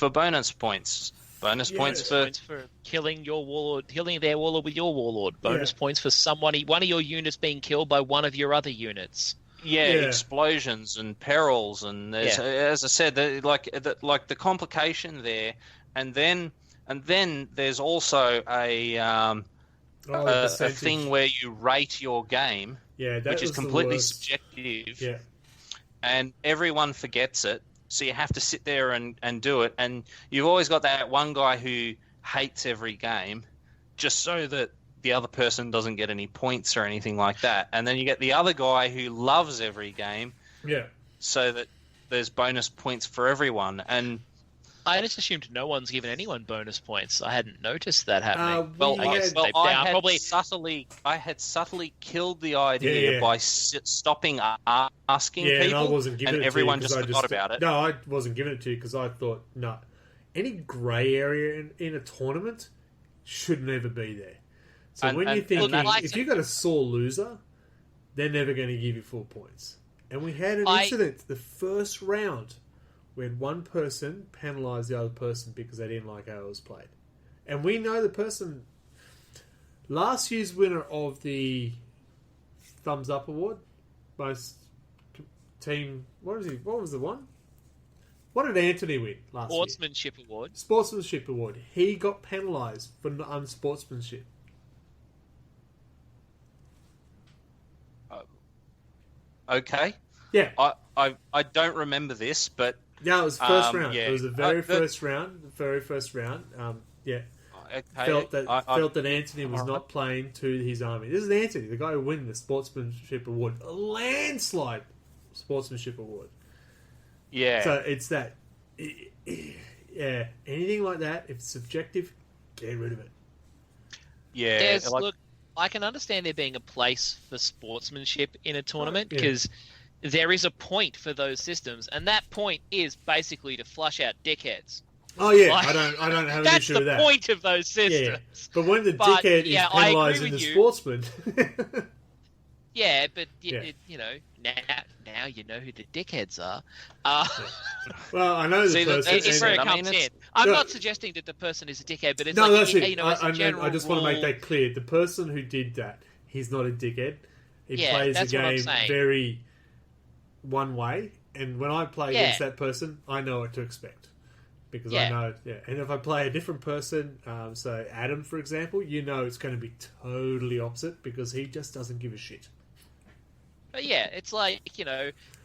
bonus points. Bonus points for killing your warlord, killing their warlord with your warlord. Bonus points for one of your units being killed by one of your other units. Yeah, explosions and perils, and there's, as I said, the complication there, and then there's also a thing where you rate your game, which is completely subjective, and everyone forgets it. So you have to sit there and do it, and you've always got that one guy who hates every game, just so that the other person doesn't get any points or anything like that. And then you get the other guy who loves every game, so that there's bonus points for everyone. And I just assumed no one's given anyone bonus points. I hadn't noticed that happening. I had subtly killed the idea by stopping asking people, and I wasn't giving and it everyone to you just forgot about it. No, I wasn't giving it to you because I thought, no, any grey area in a tournament should never be there. So when you're thinking, if you've got a sore loser, they're never going to give you 4 points. And we had an incident the first round. We had one person penalise the other person because they didn't like how it was played. And we know the person... Last year's winner of the Thumbs Up Award, most team... What was the one? What did Anthony win last year? Sportsmanship Award. Sportsmanship Award. He got penalised for unsportsmanship. Okay. Yeah. I don't remember this, but... No, it was the first round. Yeah. It was the very first round. The very first round. Okay. Felt that Anthony was not playing to his army. This is Anthony, the guy who won the Sportsmanship Award. A landslide Sportsmanship Award. Yeah. So it's that... Yeah. Anything like that, if it's subjective, get rid of it. Yeah. Look, I can understand there being a place for sportsmanship in a tournament because there is a point for those systems, and that point is basically to flush out dickheads. Oh yeah, I don't have an issue with that. That's the point of those systems. Yeah. But when the dickhead is penalising the sportsman, yeah, but you know now you know who the dickheads are. Well, I know the person. It's where it comes in. I'm not suggesting that the person is a dickhead, but it's that's it. as a general I just want to rule, make that clear. The person who did that, he's not a dickhead. He plays the that's what I'm game saying. very one way, and when I play against that person, I know what to expect. Because I know, and if I play a different person, so Adam, for example, you know it's going to be totally opposite because he just doesn't give a shit. But yeah, it's like,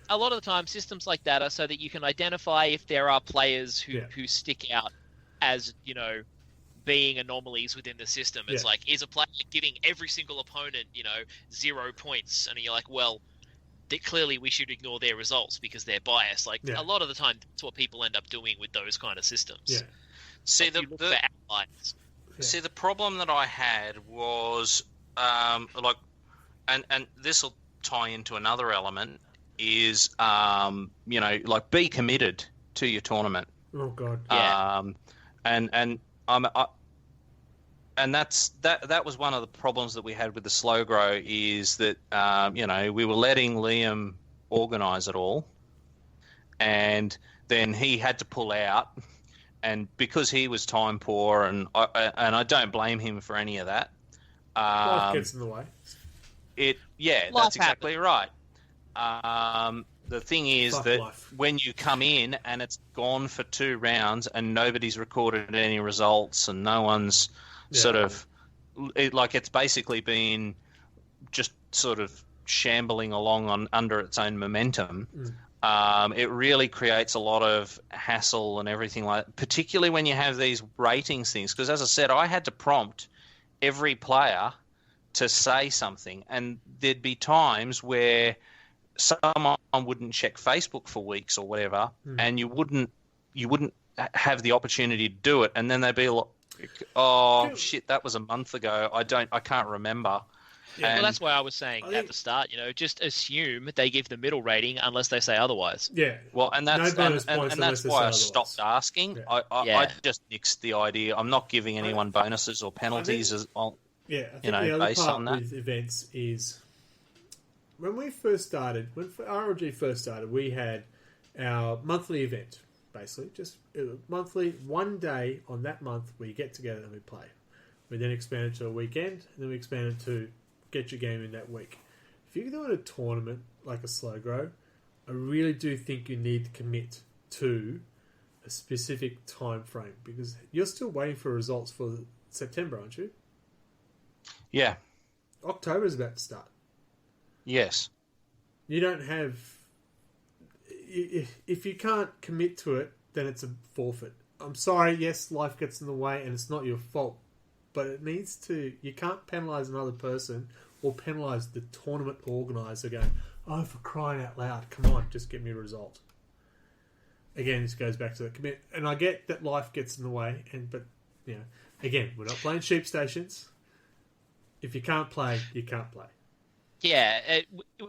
a lot of the time systems like that are so that you can identify if there are players who stick out as, being anomalies within the system. It's like, is a player giving every single opponent, 0 points? And you're like, well, that clearly we should ignore their results because they're biased. Like Yeah. a lot of the time, that's what people end up doing with those kind of systems. Yeah. See, Like, you look for outliers. See, the problem that I had was like, and this will tie into another element is like be committed to your tournament. Oh God. Yeah. And that was one of the problems that we had with the slow grow is that we were letting Liam organise it all, and then he had to pull out, and because he was time poor, and I don't blame him for any of that. Life gets in the way. That's exactly right. The thing is that life. when you come in and it's gone for 2 rounds and nobody's recorded any results and no one's sort of it's basically been just sort of shambling along under its own momentum. It really creates a lot of hassle and everything like that, particularly when you have these ratings things. Because as I said, I had to prompt every player to say something, and there'd be times where someone wouldn't check Facebook for weeks or whatever, and you wouldn't have the opportunity to do it, and then they'd be like, "Oh shit, that was a month ago. I can't remember." Yeah. Well, that's why I was saying at the start, just assume they give the middle rating unless they say otherwise. Yeah. Well, and that's No bonus points and that's unless they why say I otherwise. stopped asking. Yeah. I just nixed the idea. I'm not giving anyone bonuses or penalties as well. Yeah, I think the other based part on that. with events is when we first started, when RLG first started, we had our monthly event, basically. Just monthly, one day on that month we get together and we play. We then expanded to a weekend, and then we expanded to get your game in that week. If you're doing a tournament like a slow grow, I really do think you need to commit to a specific time frame because you're still waiting for results for September, aren't you? Yeah. October's about to start. Yes. You don't have... If you can't commit to it, then it's a forfeit. I'm sorry, yes, life gets in the way and it's not your fault, but it needs to... You can't penalise another person or penalise the tournament organiser going, oh, for crying out loud, come on, just get me a result. Again, this goes back to the commit. And I get that life gets in the way, but, again, we're not playing sheep stations. If you can't play, you can't play. Yeah,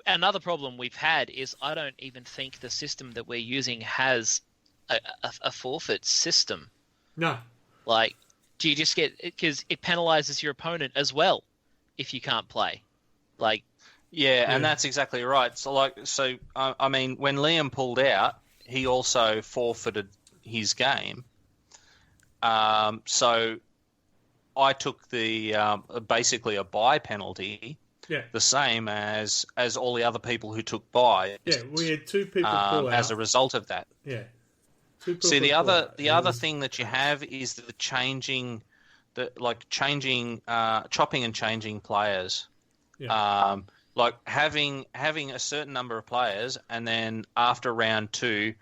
another problem we've had is I don't even think the system that we're using has a forfeit system. No. Like, do you just get... Because it penalises your opponent as well if you can't play. Like... Yeah, and that's exactly right. So, I mean, when Liam pulled out, he also forfeited his game. So I took the basically a bye penalty, the same as all the other people who took buys. Yeah, we had 2 people pull out as a result of that. Yeah. 2 people See, the pull other out. the other thing that you have is the chopping and changing players. Yeah. Like having a certain number of players, and then after round 2,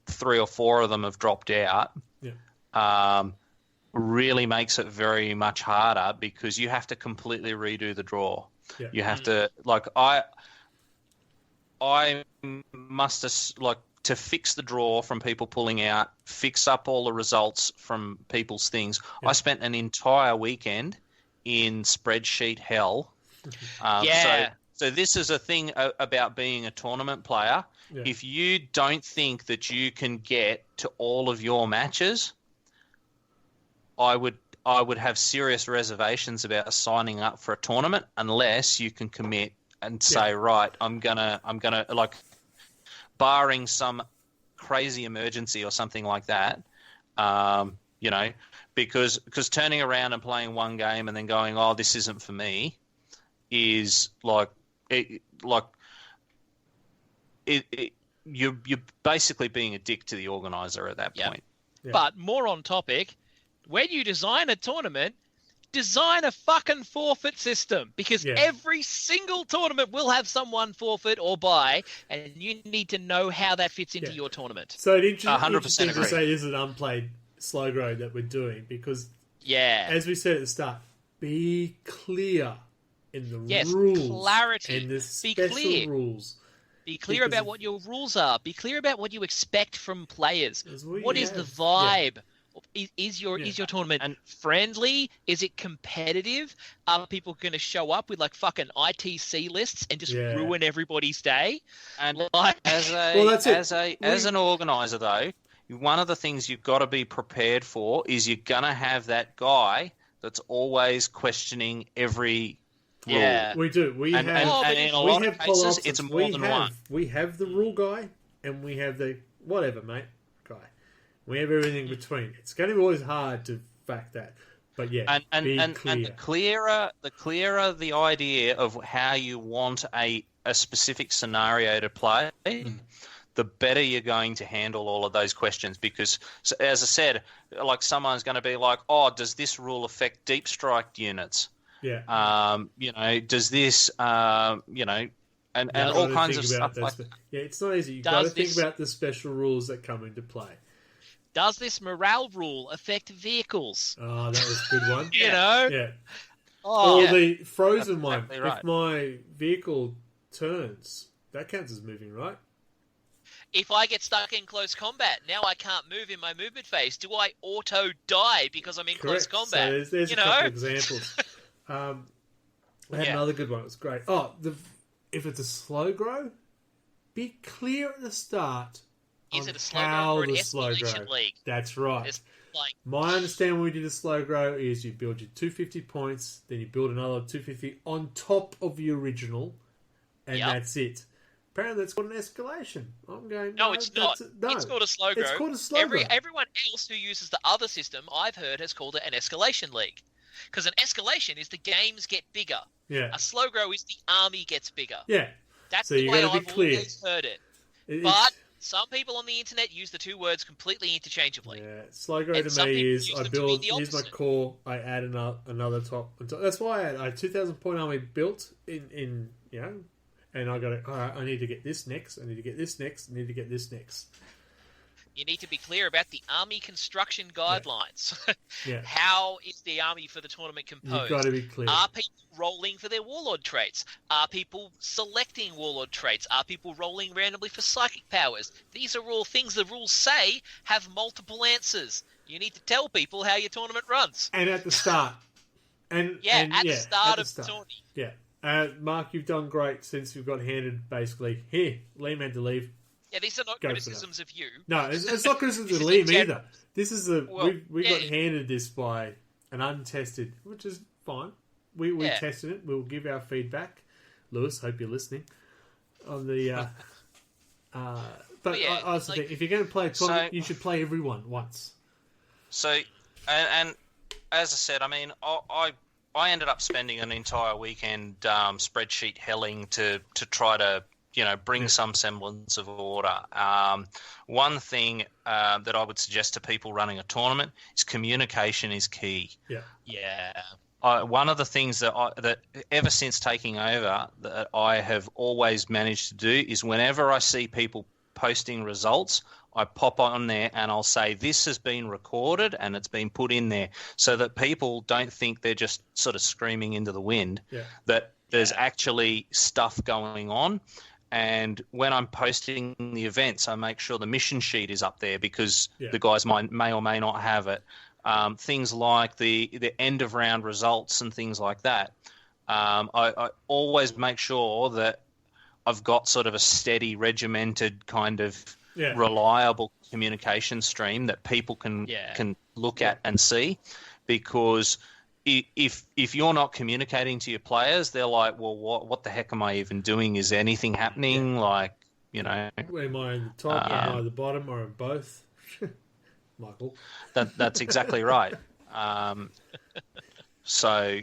3 or 4 of them have dropped out. Yeah. Really makes it very much harder because you have to completely redo the draw. Yeah. You have to I must have to fix the draw from people pulling out, fix up all the results from people's things. Yeah. I spent an entire weekend in spreadsheet hell. So this is a thing about being a tournament player. Yeah. If you don't think that you can get to all of your matches, I would have serious reservations about signing up for a tournament unless you can commit and say, right, I'm gonna barring some crazy emergency or something like that, because turning around and playing one game and then going, oh, this isn't for me, is you're basically being a dick to the organizer at that point. Yeah. But more on topic, when you design a tournament, design a fucking forfeit system because every single tournament will have someone forfeit or buy, and you need to know how that fits into your tournament. So it's 100% interesting to agree. say this is an unplayed slow grow that we're doing because, Yeah. as we said at the start, be clear in the Yes, rules clarity. and the Be special clear. rules. Be clear Because about what your rules are. Be clear about what you expect from players. As we What is the have. vibe? Is your tournament And- friendly? Is it competitive? Are people going to show up with like fucking ITC lists and just Yeah. ruin everybody's day? And Like, Well, that's it. as an organizer, though, one of the things you've got to be prepared for is you're gonna have that guy that's always questioning every rule. yeah. We do. We And, have. and in a we lot have of cases, pull-ups. it's more than one. We have the rule guy, and we have the whatever, mate, guy. We have everything between. It's going to be always hard to fact that, but yeah, be And clear. the clearer the idea of how you want a specific scenario to play, the better you're going to handle all of those questions. Because, so, as I said, like someone's going to be like, "Oh, does this rule affect deep strike units? Yeah. Does this, and You all gotta kinds think of about stuff that like." yeah, it's not easy. You've Does got to think this- about the special rules that come into play. Does this morale rule affect vehicles? Oh, that was a good one. You know? Yeah. Oh, Or the frozen That's one. exactly right. If my vehicle turns, that counts as moving, right? if I get stuck in close combat, now I can't move in my movement phase. Do I auto die because I'm in close Correct. combat? So there's you a couple know? examples. I had Yeah. another good one. It was great. Oh, if it's a slow grow, be clear at the start. Is on it a slow how grow or an the slow grow? escalation league? That's right. It's like, My understanding when we did a slow grow is you build your 250 points, then you build another 250 on top of your original, and Yep. that's it. Apparently that's called an escalation. I'm going, no, it's not. No, It's called a slow grow. It's called a slow grow. Everyone else who uses the other system, I've heard, has called it an escalation league. Because an escalation is the games get bigger. Yeah. A slow grow is the army gets bigger. Yeah. That's So the you way gotta I've be clear. always heard it. It's- But some people on the internet use the two words completely interchangeably. Yeah, slow grow And to some me people is use I them to mean build, the here's my opposite. core, I add another top. That's why I had a 2,000 point army built in and I got it, all right, I need to get this next, I need to get this next, I need to get this next. You need to be clear about the army construction guidelines. Yeah. How is the army for the tournament You've composed? got to be clear. Are people rolling for their warlord traits? Are people selecting warlord traits? Are people rolling randomly for psychic powers? These are all things the rules say have multiple answers. You need to tell people how your tournament runs. And at the start. And The start of the tournament. Yeah. Mark, you've done great since we've got handed basically, here, Liam had to leave. Yeah, these are not Go for criticisms of you. No, it's not criticism This of is Liam in general. either. This is the Well, we got yeah. handed this by an untested, which is fine. We Yeah. tested it. We'll give our feedback. Lewis, hope you're listening. On the, but yeah, I was like- thinking, if you're going to play a tournament, So- you should play everyone once. So, and as I said, I mean, I ended up spending an entire weekend spreadsheet helling to try to bring some semblance of order. One thing that I would suggest to people running a tournament is communication is key. Yeah. One of the things that ever since taking over that I have always managed to do is whenever I see people posting results, I pop on there and I'll say this has been recorded and it's been put in there so that people don't think they're just sort of screaming into the wind, that there's actually stuff going on. And when I'm posting the events, I make sure the mission sheet is up there because the guys may or may not have it. Things like the end of round results and things like that. I always make sure that I've got sort of a steady, regimented kind of reliable communication stream that people can look at and see, because if you're not communicating to your players, they're like, well, what the heck am I even doing? Is anything happening? Like, Am I in the top? Am I at the bottom? Or in both? Michael. that's exactly right. So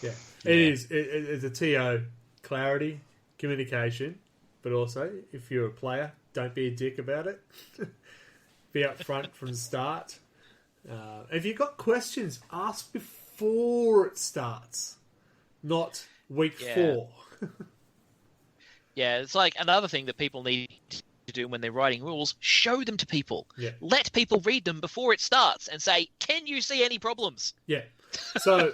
it is. It's a TO, clarity, communication, but also if you're a player, don't be a dick about it. Be up front from the start. If you've got questions, ask before it starts, not week 4. Yeah, it's like another thing that people need to do when they're writing rules, show them to people. Yeah. Let people read them before it starts and say, can you see any problems? Yeah. So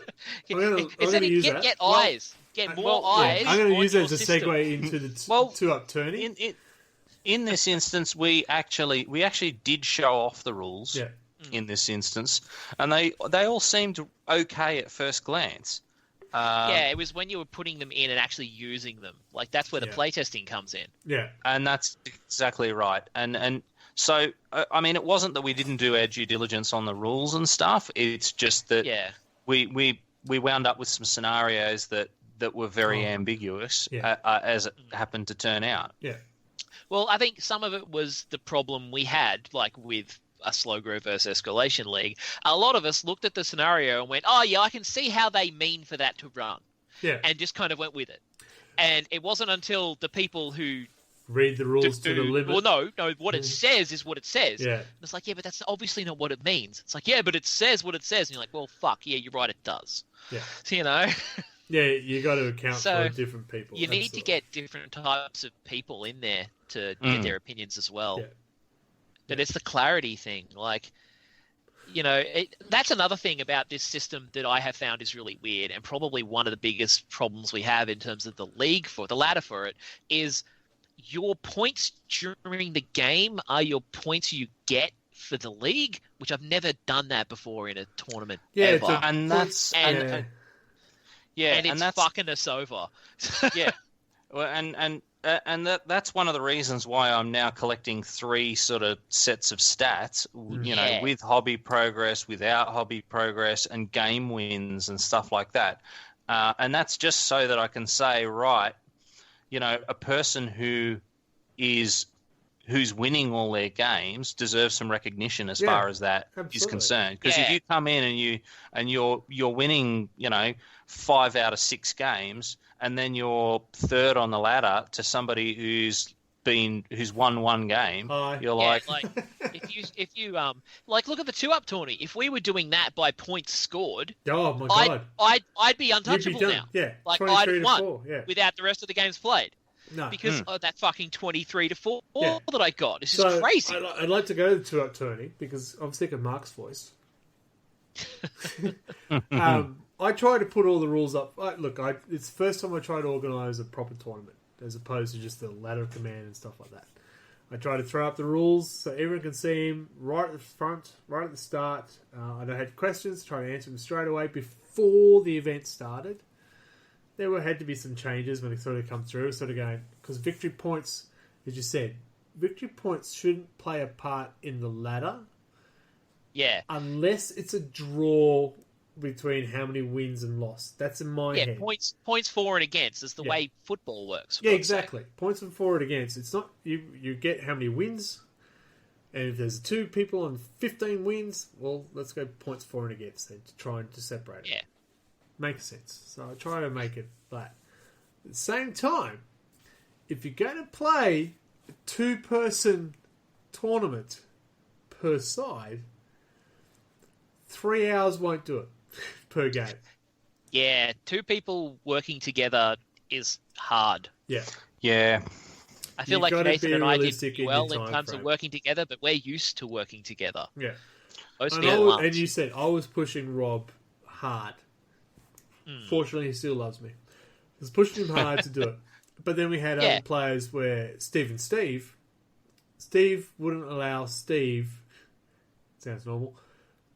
I'm going to use that. Get eyes. get more well, eyes. I'm going to on use that your as a system. segue into the Well, two-up tourney. In this instance, we actually did show off the rules. Yeah. In this instance, and they all seemed okay at first glance. Yeah, it was when you were putting them in and actually using them. Like, that's where the playtesting comes in. Yeah. And that's exactly right. And so, I mean, it wasn't that we didn't do our due diligence on the rules and stuff. It's just that we wound up with some scenarios that were very ambiguous, as it happened to turn out. Yeah. Well, I think some of it was the problem we had, like with a slow grow versus escalation league. A lot of us looked at the scenario and went, oh yeah, I can see how they mean for that to run. Yeah. And just kind of went with it. And it wasn't until the people who read the rules to the limit. Well, no, what it says is what it says. Yeah. And it's like, yeah, but that's obviously not what it means. It's like, yeah, but it says what it says. And you're like, well, fuck, yeah, you're right, it does. Yeah. So, you know? Yeah, you got to account for different people. You need to get different types of people in there to get their opinions as well. Yeah. But it's the clarity thing. Like, you know, that's another thing about this system that I have found is really weird, and probably one of the biggest problems we have in terms of the league for the ladder for it is your points during the game are your points you get for the league, which I've never done that before in a tournament ever. And that's and it's fucking us over. Yeah. Well, and that's one of the reasons why I'm now collecting 3 sort of sets of stats, you know, with hobby progress, without hobby progress, and game wins and stuff like that. And that's just so that I can say, right, you know, a person who's winning all their games deserves some recognition as far as that is concerned. Because if you come in and you're winning, you know, 5 out of 6 games, and then you're third on the ladder to somebody who's won 1 game, you're like if you like look at the 2-up tourney. If we were doing that by points scored, oh my god, I'd be untouchable now. Yeah, like I'd won 4, without the rest of the games played. No. Because of that fucking 23-4 that I got. It's just crazy. I'd like to go to the 2-up tourney because I'm sick of Mark's voice. I try to put all the rules up. It's the first time I try to organise a proper tournament as opposed to just the ladder command and stuff like that. I try to throw up the rules so everyone can see them right at the front, right at the start. I had questions, try to answer them straight away before the event started. There had to be some changes when it sort of come through, sort of going, because victory points, as you said, victory points shouldn't play a part in the ladder. Yeah. Unless it's a draw between how many wins and loss. That's in my head. Yeah, points for and against is the way football works. Yeah, exactly. Points for and against. It's not you get how many wins, and if there's 2 people on 15 wins, well, let's go points for and against then to try and to separate it. Yeah. Makes sense. So I try to make it that. At the same time, if you're going to play a 2-person tournament per side, 3 hours won't do it per game. Yeah, 2 people working together is hard. Yeah. Yeah. I feel like Nathan and I did well in terms of working together, but we're used to working together. Yeah. And you said I was pushing Rob hard. Fortunately, he still loves me. I was pushing him hard to do it. But then we had other players where Steve wouldn't allow Steve, sounds normal,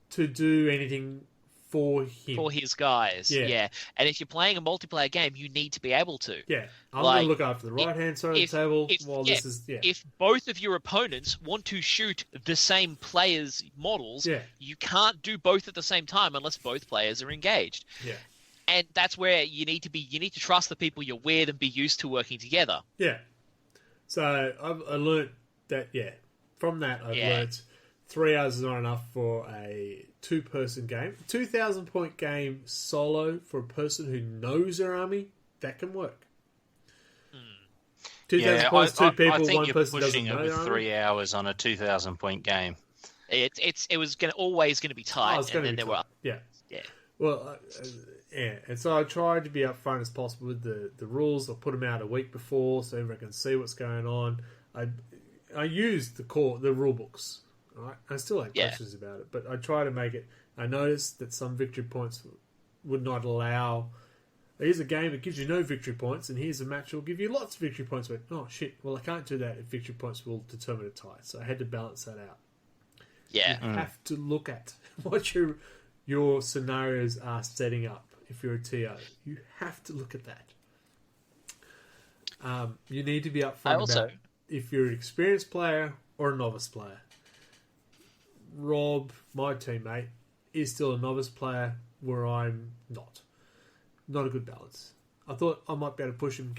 to do anything for him. For his guys, yeah. And if you're playing a multiplayer game, you need to be able to. Yeah. I'm going to look after the right-hand side of the table while this is... Yeah. If both of your opponents want to shoot the same players' models, you can't do both at the same time unless both players are engaged. Yeah. And that's where you need to trust the people you're with and be used to working together. Yeah. So I learnt that, from that I've learnt 3 hours is not enough for a 2-person game. 2,000 point game solo for a person who knows their army, that can work. 2,000 points, 2 people, I think 1 you're person pushing doesn't it know with 3 hours on a 2,000 point game. It was always going to be tight, and then there were... Yeah. Yeah. Well, and so I tried to be upfront as possible with the rules. I put them out a week before so everyone can see what's going on. I used the rule books. Right? I still had questions about it, but I try to make it. I noticed that some victory points would not allow. Here's a game that gives you no victory points, and here's a match that will give you lots of victory points. But, oh, shit, well, I can't do that if victory points will determine a tie. So I had to balance that out. Yeah. You have to look at what your scenarios are setting up if you're a TO. You have to look at that. You need to be upfront about if you're an experienced player or a novice player. Rob, my teammate, is still a novice player where I'm not. Not a good balance. I thought I might be able to push him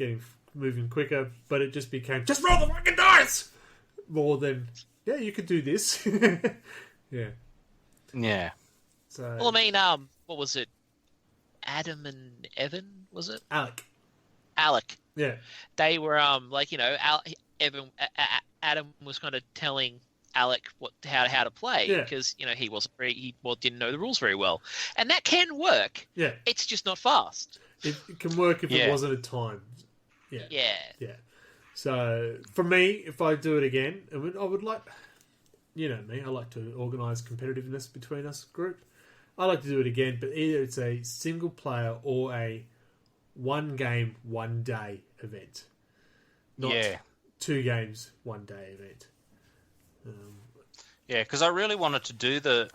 moving quicker, but it just became, just roll the fucking dice! More than, yeah, you could do this. Yeah. Yeah. Well, I mean, what was it? Adam and Evan, was it? Alec. Yeah. They were Adam was kind of telling Alec how to play because he wasn't didn't know the rules very well, and that can work. Yeah. It's just not fast. It can work if it wasn't a time. Yeah. Yeah. Yeah. So for me, if I do it again, I would like, you know me, I like to organise competitiveness between us group. I like to do it again, but either it's a single player or a 1 game, 1 day event. Not 2 games, 1 day event. Yeah, because I really wanted to do the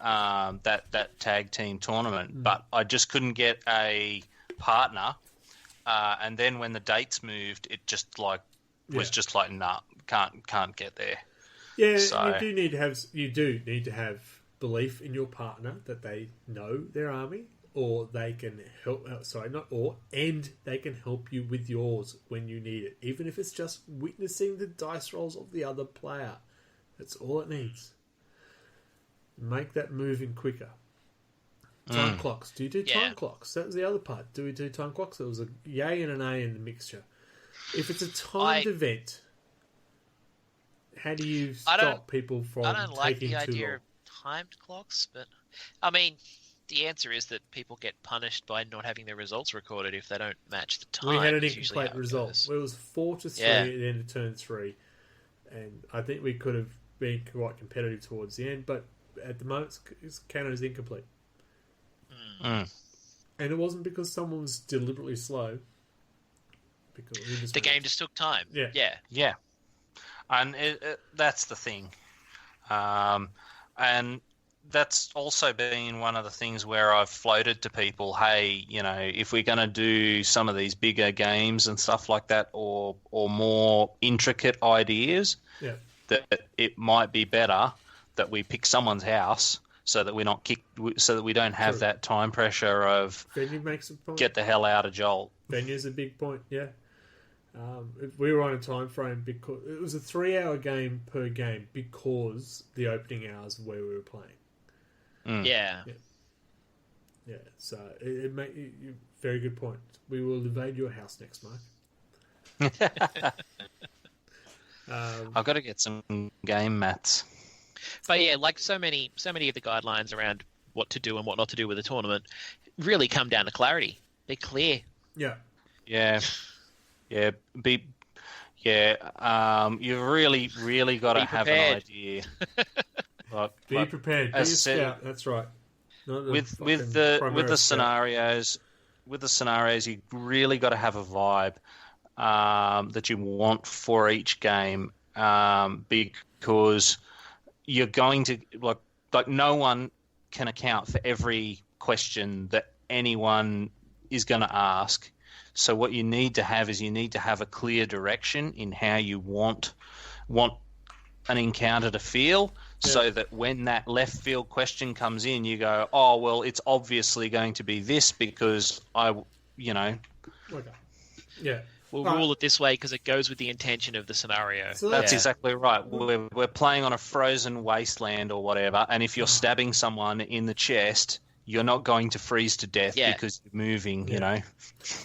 that tag team tournament, but I just couldn't get a partner. And then when the dates moved, it just was just like, nah, can't get there. Yeah, so, you do need to have belief in your partner that they know their army, or they can help. And they can help you with yours when you need it, even if it's just witnessing the dice rolls of the other player. That's all it needs. Make that moving quicker. Time clocks. Do you do time clocks? That was the other part. Do we do time clocks? There was a yay and an A in the mixture. If it's a timed event, how do you stop people from taking too long? I don't like the idea of timed clocks, but I mean, the answer is that people get punished by not having their results recorded if they don't match the time. We had an incomplete result. It was 4-3 at the end of turn 3, and I think we could have been quite competitive towards the end, but at the moment, it's counted as incomplete. And it wasn't because someone was deliberately slow. Because the game just took time. Yeah. And that's the thing. And that's also been one of the things where I've floated to people, hey, if we're going to do some of these bigger games and stuff like that, or more intricate ideas, that it might be better that we pick someone's house so that we're not kicked, so that we don't have that time pressure of venue makes a point. Get the hell out of Jolt. Venue's a big point, yeah. We were on a time frame because it was a 3-hour game per game because the opening hours where we were playing. Yeah. So it make very good point. We will invade your house next, Mark. I've got to get some game mats. But yeah, like so many of the guidelines around what to do and what not to do with a tournament really come down to clarity. They're clear. Yeah. You've really got to have an idea. Be prepared. Be a scout. That's right. With the scenarios, you really got to have a vibe that you want for each game, because you're going to like no one can account for every question that anyone is going to ask. So what you need to have is a clear direction in how you want an encounter to feel, so that when that left field question comes in, you go, oh, well, it's obviously going to be this because Okay. Yeah. We'll rule it this way because it goes with the intention of the scenario. So that's exactly right. We're playing on a frozen wasteland or whatever, and if you're stabbing someone in the chest, you're not going to freeze to death because you're moving, you know.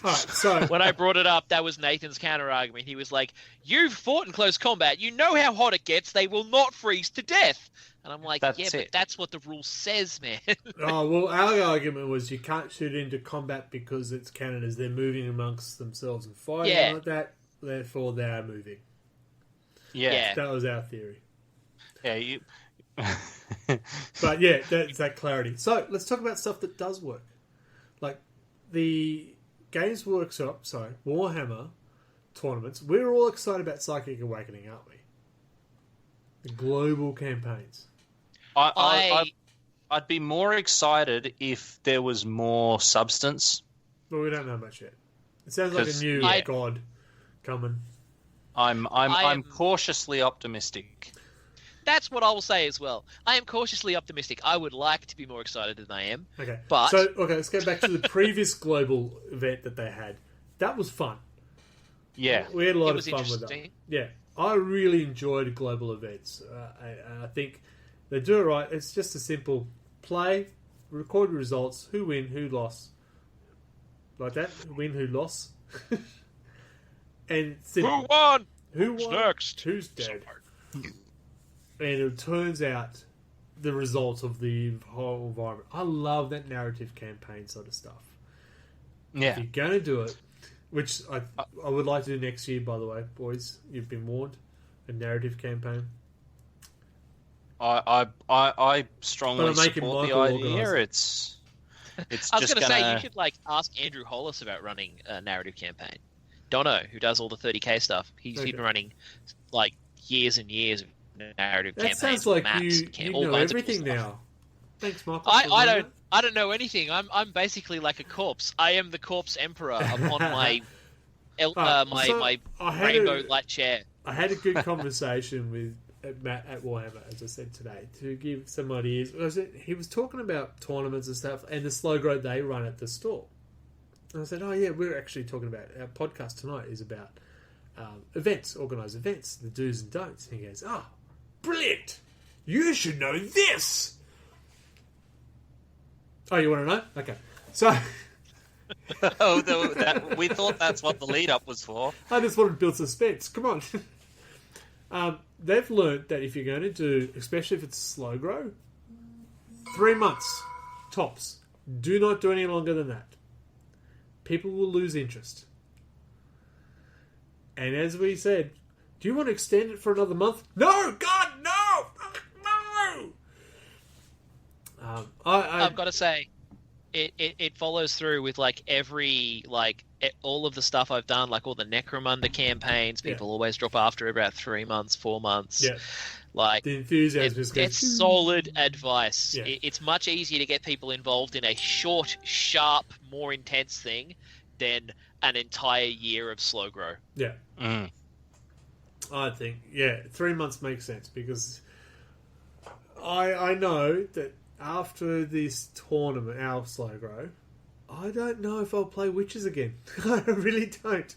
All right, so when I brought it up, that was Nathan's counter argument. He was like, "You've fought in close combat. You know how hot it gets. They will not freeze to death." And I'm like, but that's what the rule says, man. Oh, well, our argument was you can't shoot into combat because it's counted as they're moving amongst themselves and fighting like that. Therefore, they are moving. Yeah. That was our theory. Yeah, you... But yeah, that's that clarity. So let's talk about stuff that does work. Like the Warhammer tournaments, we're all excited about Psychic Awakening, aren't we? The global campaigns. I'd be more excited if there was more substance. But we don't know much yet. It sounds like a new god coming. I'm cautiously optimistic. That's what I will say as well. I am cautiously optimistic. I would like to be more excited than I am. Okay. But... So, let's go back to the previous global event that they had. That was fun. Yeah. We had a lot of fun with that. Yeah. I really enjoyed global events. I think they do it right. It's just a simple play, record the results, who win, who lost. Like that. Who win, who lost. And simple. Who won? Who won? Next? Who's dead? And it turns out the result of the whole environment. I love that narrative campaign sort of stuff. Yeah. If you're going to do it, which I would like to do next year, by the way, boys, you've been warned, a narrative campaign. I strongly But support the idea. It's I was just going to say, you should ask Andrew Hollis about running a narrative campaign. Dono, who does all the 30k stuff, he's been running years and years of narrative campaigns. That sounds like maps, you know everything now. Thanks, Michael. I don't know anything. I'm basically like a corpse. I am the corpse emperor upon my my rainbow light chair. I had a good conversation with Matt at Warhammer, as I said today, to give some ideas. He was talking about tournaments and stuff and the slow growth they run at the store. And I said, oh yeah, we're actually talking about, our podcast tonight is about events, organised events, the do's and don'ts. And he goes, oh, brilliant! You should know this! Oh, you want to know? Okay. So... we thought that's what the lead-up was for. I just wanted to build suspense. Come on. They've learnt that if you're going to do, especially if it's slow grow, 3 months, tops. Do not do any longer than that. People will lose interest. And as we said, do you want to extend it for another month? No! God, no! No! I've got to say, it follows through with all of the stuff I've done, like all the Necromunda campaigns. People always drop after about 3 months, 4 months. Yeah. The enthusiasm it's solid advice. Yeah. It's much easier to get people involved in a short, sharp, more intense thing than an entire year of slow grow. Yeah. I think, 3 months makes sense because I know that after this tournament, our slow grow, I don't know if I'll play Witches again. I really don't.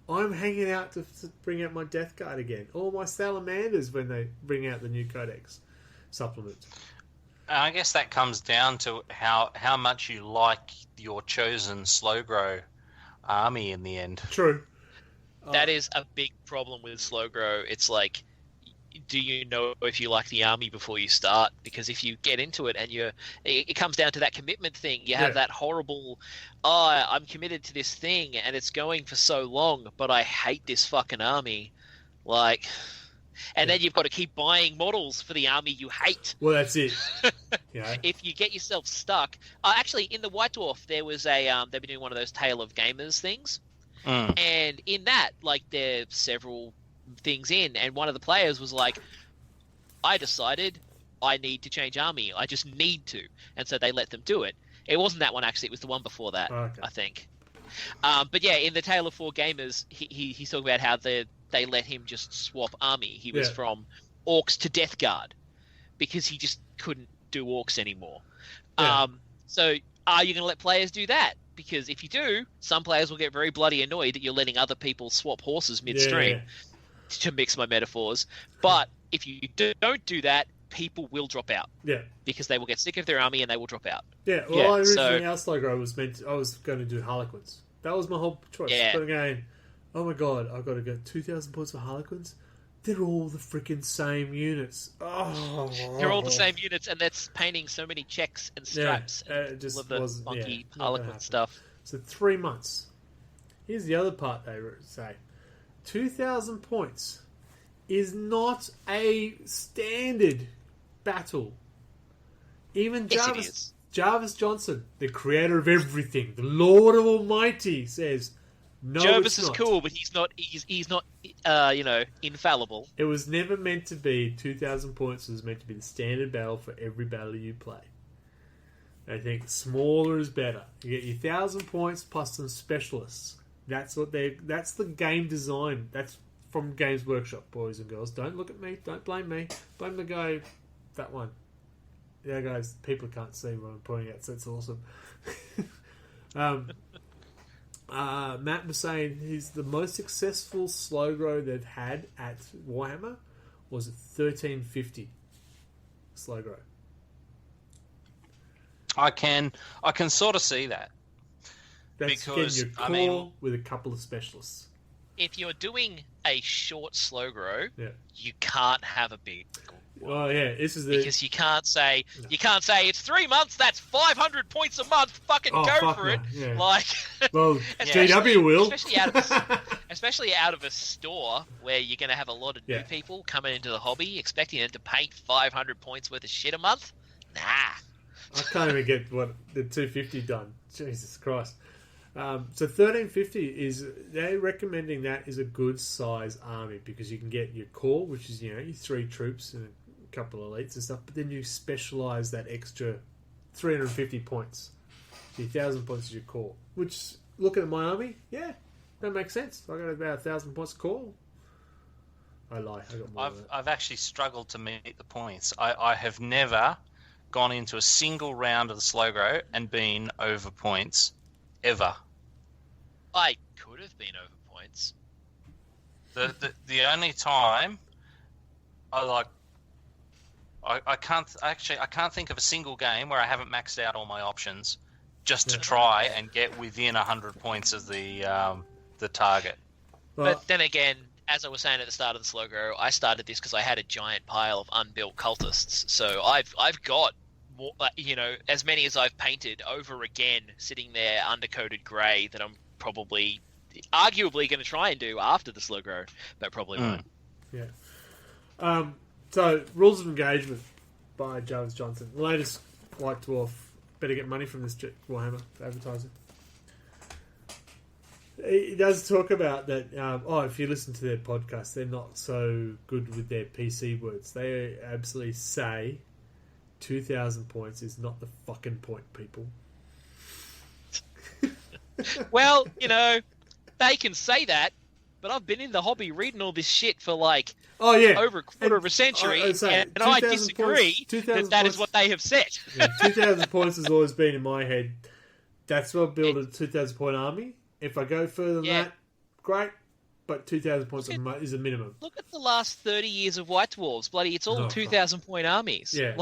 I'm hanging out to bring out my Death Guard again. Or my Salamanders when they bring out the new Codex supplement. I guess that comes down to how much you like your chosen slow grow army in the end. True. That is a big problem with slow grow. It's like, do you know if you like the army before you start? Because if you get into it and it comes down to that commitment thing. You have that horrible, I'm committed to this thing and it's going for so long, but I hate this fucking army. And then you've got to keep buying models for the army you hate. Well, that's it. If you get yourself stuck, actually in the White Dwarf there was they've been doing one of those Tale of Gamers things, and in that there's several things in, and one of the players was like, I decided I need to change army. I just need to. And so they let them do it. It wasn't that one, actually. It was the one before that, I think. But yeah, in the Tale of Four Gamers, he's talking about how they let him just swap army. He was from Orcs to Death Guard because he just couldn't do Orcs anymore. So are you going to let players do that? Because if you do, some players will get very bloody annoyed that you're letting other people swap horses midstream. To mix my metaphors. But if you don't do that, people will drop out. Yeah. Because they will get sick of their army and they will drop out. Yeah. Well, originally our slow grow was I was going to do Harlequins. That was my whole choice. Yeah. But again, oh my god, I've got to go 2,000 points for Harlequins? They're all the freaking same units. Oh. They're all the same units, and that's painting so many checks and straps. It just all of the wasn't funky Harlequin stuff. So 3 months. Here's the other part they say. 2,000 points is not a standard battle. Even Jarvis, Jarvis Johnson, the creator of everything, the Lord of Almighty, says, no, Jervis it's is not. cool, but he's not. He's not. Infallible. It was never meant to be 2,000 points. It was meant to be the standard battle for every battle you play. I think smaller is better. You get your 1,000 points plus some specialists. That's the game design. That's from Games Workshop, boys and girls. Don't look at me. Don't blame me. Blame the guy. That one. Yeah, guys. People can't see what I'm pointing at, so it's awesome. Matt was saying he's the most successful slow grow they've had at Warhammer was a 1350 slow grow. I can sort of see that. That's Because, getting your I core mean- with a couple of specialists. If you're doing a short slow grow, Yeah. you can't have a big Oh yeah, this is the because you can't say it's 3 months. That's 500 points a month. Fucking Oh, go fuck for no, it. yeah. Like, well, especially- GW will. especially out of a store where you're going to have a lot of Yeah. new people coming into the hobby, expecting them to paint 500 points worth of shit a month. Nah. I can't even get what the 250 done. Jesus Christ. So 1350 is they're recommending that is a good size army because you can get your core, which is your 3 troops and a couple of elites and stuff, but then you specialize that extra 350 points. So your 1,000 points is your core. Which looking at my army, yeah, that makes sense. I got about 1,000 points core. I lie. I got more than that. I've actually struggled to meet the points. I have never gone into a single round of the slow grow and been over points ever. I could have been over points. The only time I can't think of a single game where I haven't maxed out all my options just to try and get within 100 points of the target. Well, But then again, as I was saying at the start of the slow grow, I started this because I had a giant pile of unbuilt cultists. So I've got more, as many as I've painted over again, sitting there undercoated grey that I'm arguably going to try and do after the slow grow, but probably won't. yeah. So Rules of Engagement by Jarvis Johnson. The latest White Dwarf. Better get money from this Warhammer advertising. He does talk about that. If you listen to their podcast, they're not so good with their PC words. They absolutely say 2,000 points is not the fucking point, people. Well, they can say that, but I've been in the hobby reading all this shit for Oh yeah, over a quarter of a century, I'd say and I 2,000 disagree points- 2,000 that is points- what they have said. Yeah, 2,000 points has always been in my head. That's what I build a 2,000 point army. If I go further than that, great. But 2,000 points is a minimum. Look at the last 30 years of White Dwarves. Bloody, it's all Oh, 2,000 point armies. Yeah.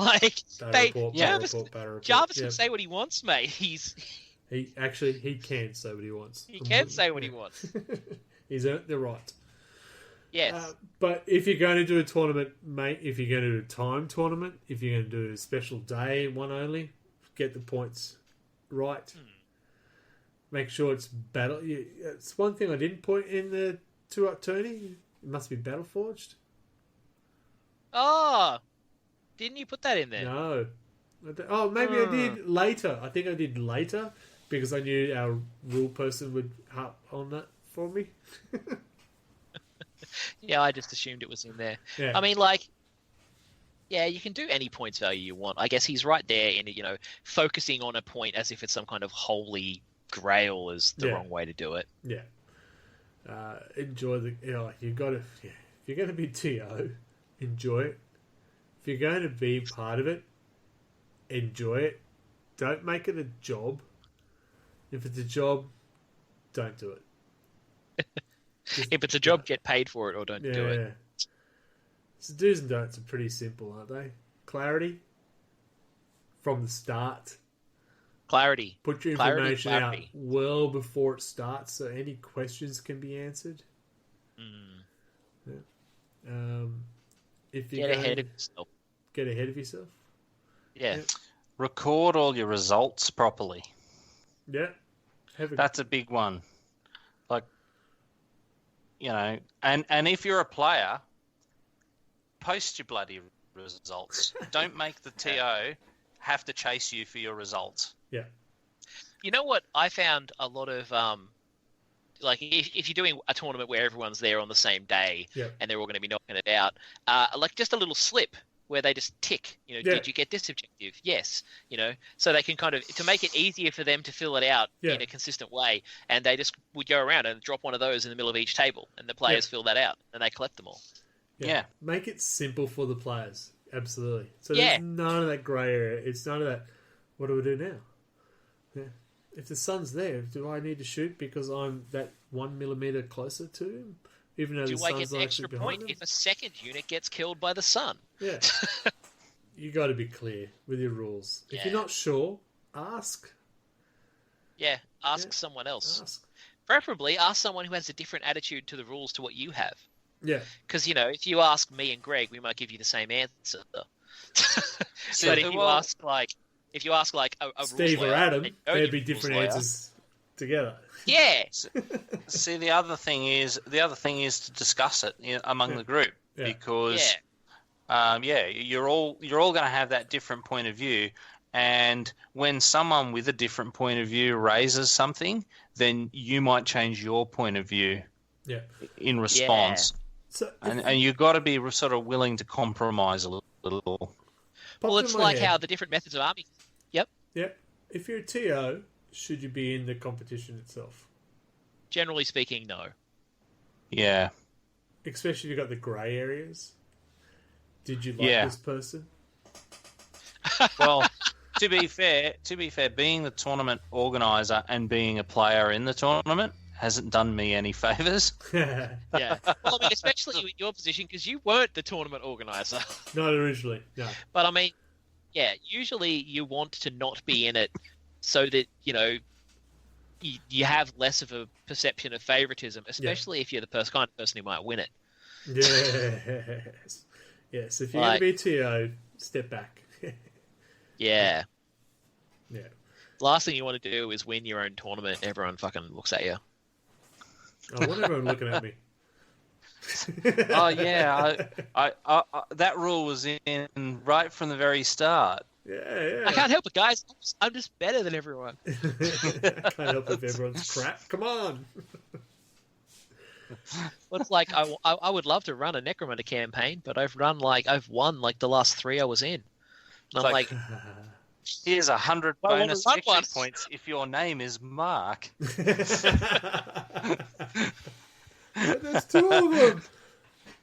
Jarvis Jarvis can say what he wants, mate. He can say what he wants. He can say what he wants. He's earned the right. Yes. But if you're going to do a tournament, mate, if you're going to do a time tournament, if you're going to do a special day, one only, get the points right. Make sure it's battle. It's one thing I didn't point in the 2-up tourney. It must be battle forged. Oh, didn't you put that in there? No. Maybe I did later. I think I did later because I knew our rule person would harp on that for me. Yeah, I just assumed it was in there. Yeah. I mean, you can do any points value you want. I guess he's right there in, focusing on a point as if it's some kind of holy grail is the wrong way to do it. Yeah. Enjoy the... you've got to... Yeah, if you're going to be TO, enjoy it. If you're going to be part of it, enjoy it. Don't make it a job. If it's a job, don't do it. If it's a job, get paid for it or don't do it. Yeah. So do's and don'ts are pretty simple, aren't they? Clarity from the start. Clarity. Put your information out well before it starts so any questions can be answered. Yeah. If you Get ahead of yourself. Get ahead of yourself. Yeah. Record all your results properly. Yeah. That's a big one. And if you're a player, post your bloody results. Don't make the TO have to chase you for your results. Yeah. You know what? I found a lot of like if you're doing a tournament where everyone's there on the same day and they're all going to be knocking it out, like just a little slip where they just tick. Did you get this objective? Yes. So they can kind of to make it easier for them to fill it out in a consistent way, and they just would go around and drop one of those in the middle of each table, and the players fill that out and they collect them all. Yeah. Make it simple for the players. Absolutely. So there's none of that grey area. It's none of that. What do we do now? Yeah. If the sun's there, do I need to shoot because I'm that 1 millimeter closer to him? Even though do the I sun's get an extra point him? if a second unit gets killed by the sun? Yeah. You got to be clear with your rules. If you're not sure, ask. Yeah, ask someone else. Ask. Preferably ask someone who has a different attitude to the rules to what you have. Yeah. Because, if you ask me and Greg, we might give you the same answer. But if you ask a Steve rules or lawyer, Adam, there'd be different answers together. Yeah. See, the other thing is to discuss it among the group because you're all going to have that different point of view, and when someone with a different point of view raises something, then you might change your point of view in response. Yeah. So and you've got to be sort of willing to compromise a little. Well, it's like how the different methods of army. Yep. If you're a TO, should you be in the competition itself? Generally speaking, no. Yeah. Especially if you've got the grey areas. Did you like this person? Well, to be fair, being the tournament organizer and being a player in the tournament hasn't done me any favors. Yeah. Well, I mean, especially in your position because you weren't the tournament organizer. Not originally, no. But I mean, usually you want to not be in it so that, you have less of a perception of favoritism, especially if you're the kind of person who might win it. Yes. Yes, if you're going to be a TO, step back. Yeah. Yeah. Last thing you want to do is win your own tournament and everyone fucking looks at you. I want everyone looking at me. Oh yeah, I that rule was in right from the very start. Yeah. I can't help it, guys. I'm just better than everyone. I can't help if everyone's crap. Come on. Well, it's like I would love to run a Necromunda campaign, but I've won the last 3 I was in. And I'm like, here's 100 bonus victory points if your name is Mark. There's 2 of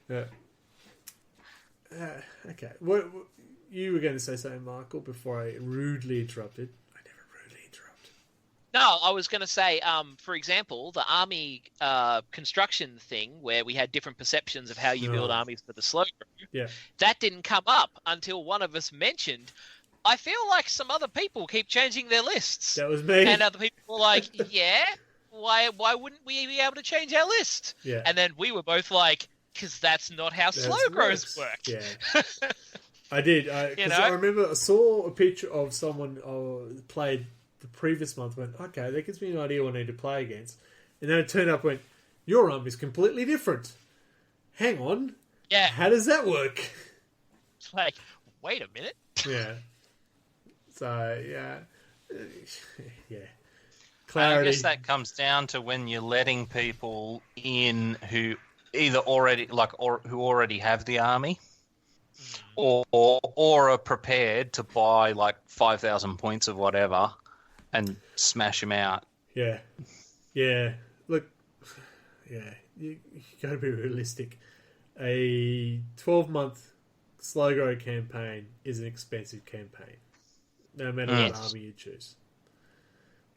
them. Okay. What you were going to say something, Michael, before I rudely interrupted. I never rudely interrupt. No, I was going to say, for example, the army construction thing where we had different perceptions of how you build armies for the slow crew. Yeah. That didn't come up until one of us mentioned, I feel like some other people keep changing their lists. That was me. And other people were like, yeah, why wouldn't we be able to change our list? Yeah. And then we were both like, because that's not how slow grows work. Yeah. I did. I remember I saw a picture of someone played the previous month, went, okay, that gives me an idea what I need to play against. And then it turned up and went, your arm is completely different. Hang on. Yeah. How does that work? It's like, wait a minute. Yeah. So, yeah. Yeah. Clarity. I guess that comes down to when you're letting people in who either already who already have the army or are prepared to buy 5,000 points of whatever and smash them out. Yeah. Yeah. Look, yeah, you got to be realistic. A 12-month slow grow campaign is an expensive campaign, no matter what army you choose.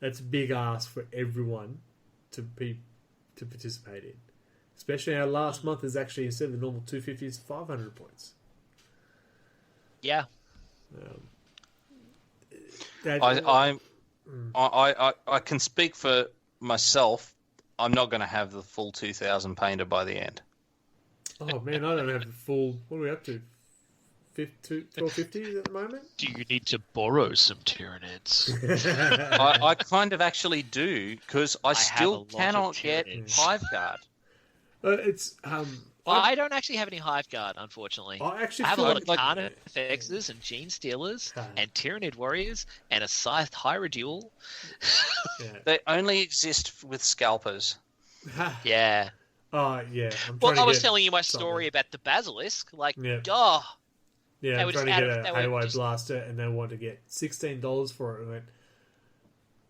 That's a big ask for everyone to participate in. Especially our last month is actually, instead of the normal 250, it's 500 points. Yeah. I can speak for myself. I'm not going to have the full 2,000 painted by the end. Oh man, I don't have the full. What are we up to? 1250 at the moment. Do you need to borrow some Tyranids? I kind of actually do because I still cannot get Hive Guard. It's I don't actually have any Hive Guard, unfortunately. I actually I have a feel lot of like Carnifexes and Gene Stealers and Tyranid Warriors and a Scythed Hierodule. They only exist with scalpers. Yeah. Oh, yeah. Well, I was telling you my story about the Basilisk. Like, Yeah. oh, Yeah, They I'm were trying just to out get of- a they were Haywire just- Blaster, and they want to get $16 for it. I went,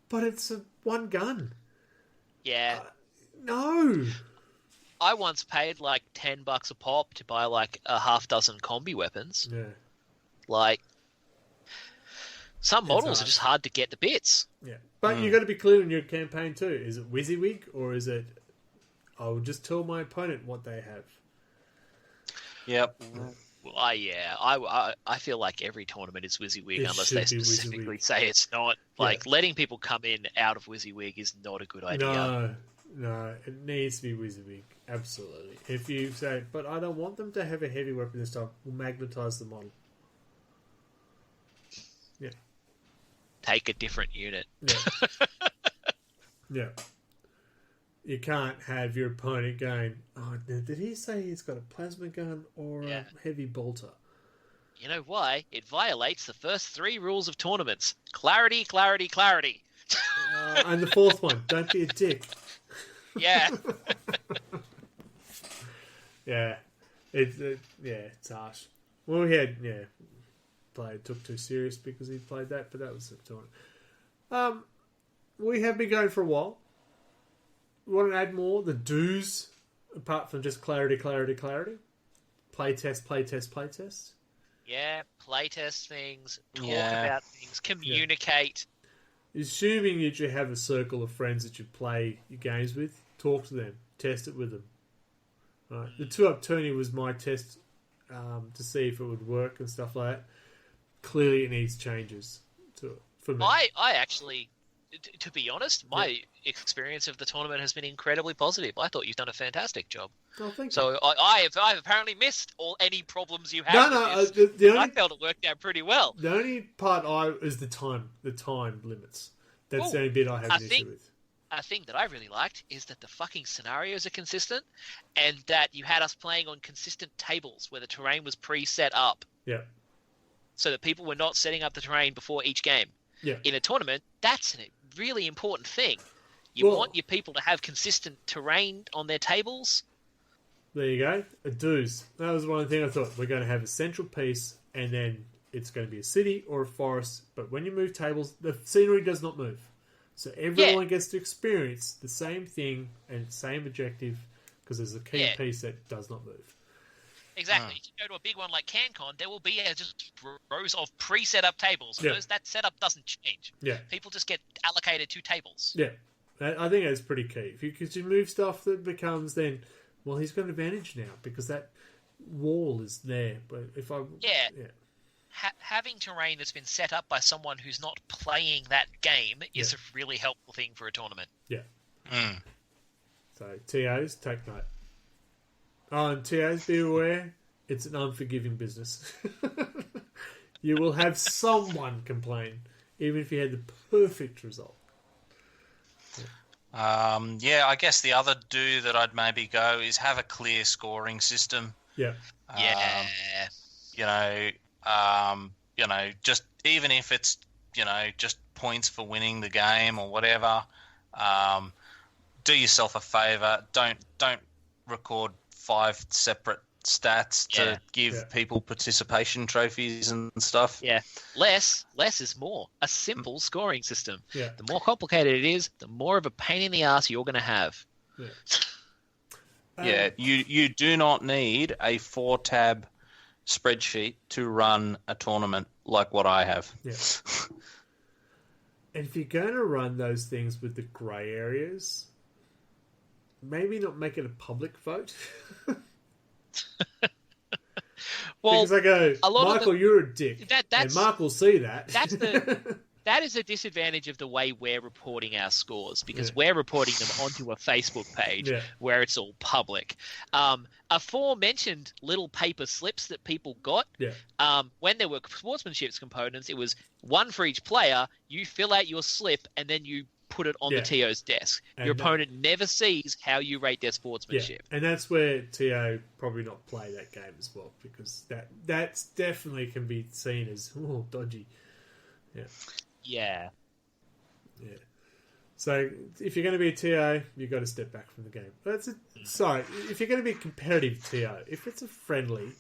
but it's one gun. yeah. No. I once paid like $10 a pop to buy like a half dozen combi weapons. Yeah. Like, some models are hard. just hard to get the bits. Yeah. But you got to be clear on your campaign too. Is it WYSIWYG or is it I'll just tell my opponent what they have? Yep. Well, I feel like every tournament is WYSIWYG It unless should they be specifically WYSIWYG. say it's not. Like, letting people come in out of WYSIWYG is not a good idea. No, it needs to be WYSIWYG. Absolutely. If you say, but I don't want them to have a heavy weapon this time, we'll magnetize the model. Yeah. Take a different unit. Yeah. Yeah. You can't have your opponent going, oh, did he say he's got a plasma gun or Yeah. a heavy bolter? You know why? It violates the first 3 rules of tournaments. Clarity, clarity, clarity. And the fourth one, don't be a dick. Yeah. Yeah. It's harsh. Well, we had, took too serious because he played that, but that was the tournament. We have been going for a while. We want to add more? The do's, apart from just clarity, clarity, clarity? Playtest. Yeah, playtest things, talk Yeah. about things, communicate. Assuming that you have a circle of friends that you play your games with, talk to them, test it with them. Right. The 2-up tourney was my test to see if it would work and stuff like that. Clearly, it needs changes to it for me. I actually, to be honest, my experience of the tournament has been incredibly positive. I thought you've done a fantastic job. Oh, thank you. So I've apparently missed any problems you have. No, with this. the I only felt it worked out pretty well. the only part is the time limits. That's the Ooh, only bit I have I an issue think- with. A thing that I really liked is that the fucking scenarios are consistent, and that you had us playing on consistent tables where the terrain was pre-set up, Yeah, so that people were not setting up the terrain before each game. yeah. In a tournament, that's a really important thing. You Well- want your people to have consistent terrain on their tables. There you go. A do's. That was one thing I thought. We're going to have a central piece, and then it's going to be a city or a forest. But when you move tables, the scenery does not move. So everyone gets to experience the same thing and same objective because there's a key piece that does not move. Exactly. If you go to a big one like CanCon, there will be just rows of pre-set up tables. Yeah. That setup doesn't change. Yeah, People just get allocated 2 tables. yeah. I think that's pretty key. Because you move stuff that becomes then, well, he's got an advantage now because that wall is there. But if I Having terrain that's been set up by someone who's not playing that game is a really helpful thing for a tournament. yeah. Mm. So TOs, take note. Oh, and TOs, be aware, it's an unforgiving business. You will have someone complain, even if you had the perfect result. I guess the other do that I'd maybe go is have a clear scoring system. Yeah, Just even if it's, just points for winning the game or whatever, do yourself a favor. Don't record 5 separate stats to give people participation trophies and stuff. Yeah. Less is more. A simple scoring system. yeah. The more complicated it is, the more of a pain in the ass you're going to have. Yeah, you do not need a 4-tab spreadsheet to run a tournament like what I have. Yeah. And if you're going to run those things with the grey areas, maybe not make it a public vote. Well, because I go, a lot of Michael, you're a dick. that's and Mark will see that. that is a disadvantage of the way we're reporting our scores, because we're reporting them onto a Facebook page where it's all public. Aforementioned little paper slips that people got, when there were sportsmanship components, it was one for each player. You fill out your slip and then you put it on Yeah. the TO's desk. And Your that- opponent never sees how you rate their Yeah, sportsmanship. and that's where TO probably not play that game as well, because that's definitely can be seen as dodgy. Yeah. Yeah. So if you're going to be a TO, you've got to step back from the game. Sorry, if you're going to be a competitive TO, if it's a friendly,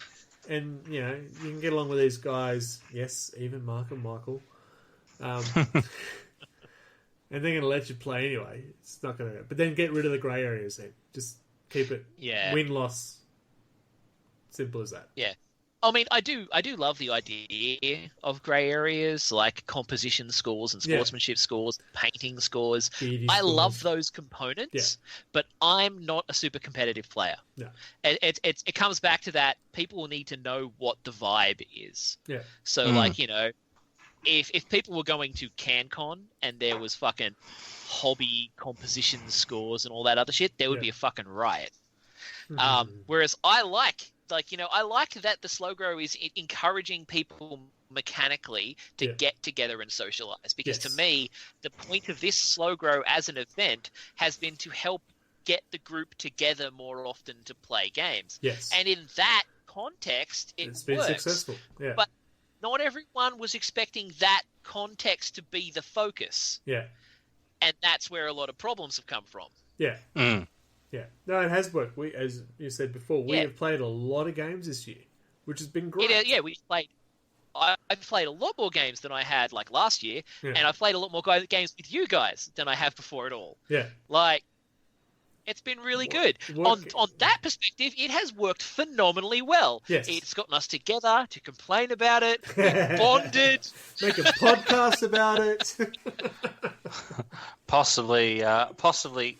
and you can get along with these guys, yes, even Mark and Michael, and they're going to let you play anyway. It's not going to. But then get rid of the grey areas. Then just keep it win loss. Simple as that. Yeah. I mean, I do love the idea of grey areas, like composition scores and sportsmanship scores, painting scores. I love those components, but I'm not a super competitive player. No. It comes back to that people need to know what the vibe is. Yeah. So, if people were going to CanCon and there was fucking hobby composition scores and all that other shit, there would be a fucking riot. Whereas I like that the slow grow is encouraging people mechanically to get together and socialize. Because to me, the point of this slow grow as an event has been to help get the group together more often to play games. Yes. And in that context, it's been works. successful. Yeah. But not everyone was expecting that context to be the focus. Yeah. And that's where a lot of problems have come from. Yeah. Yeah. No, it has worked. We, as you said before, we have played a lot of games this year, which has been great. We played. I've played a lot more games than I had last year, Yeah. and I've played a lot more games with you guys than I have before at all. Yeah. It's been really good. On that perspective, it has worked phenomenally well. Yes. It's gotten us together to complain about it. We've bonded. Make a podcast about it. Possibly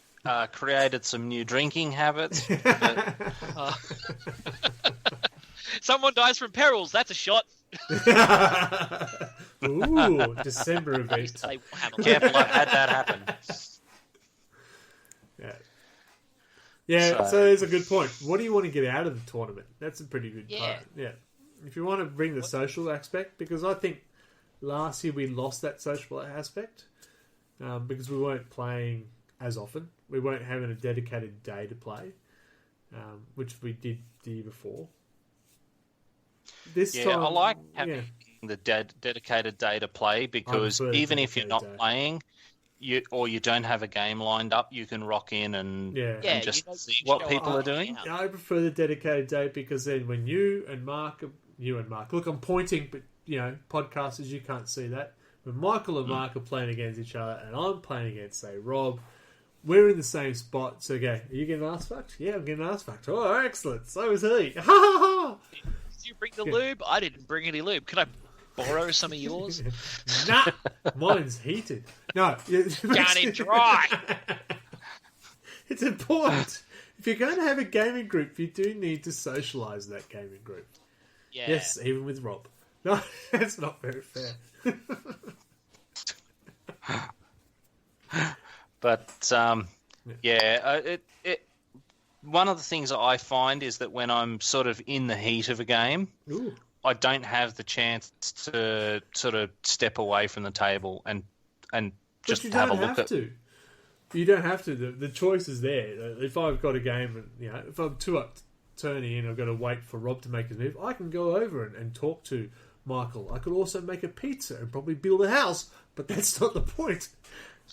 created some new drinking habits. Someone dies from perils. That's a shot. Ooh, December event. Careful, I've had that happen. Yeah, so there's a good point. What do you want to get out of the tournament? That's a pretty good part. Yeah. If you want to bring the social aspect, because I think last year we lost that social aspect because we weren't playing as often. We weren't having a dedicated day to play, which we did the year before. This time, I like having the dedicated day to play, because even if you're not playing, you don't have a game lined up, you can rock in and just see what people are doing. I prefer the dedicated day, because then when you and Mark, look, I'm pointing, but podcasters, you can't see that. When Michael and Mark are playing against each other, and I'm playing against, say, Rob, we're in the same spot. So, are you getting ass fucked? Yeah, I'm getting ass fucked. Oh, excellent. So is he. Ha ha ha! Did you bring the lube? I didn't bring any lube. Could I borrow some of yours? Nah, mine's heated. No, Down in dry. It's important. If you're going to have a gaming group, you do need to socialise that gaming group. Yeah. Yes, even with Rob. No, that's not very fair. But one of the things that I find is that when I'm sort of in the heat of a game, I don't have the chance to sort of step away from the table and just have a look at. You don't have to. The choice is there. If I've got a game, and if I'm 2-up turning and I've got to wait for Rob to make his move, I can go over and talk to Michael. I could also make a pizza and probably build a house, but that's not the point.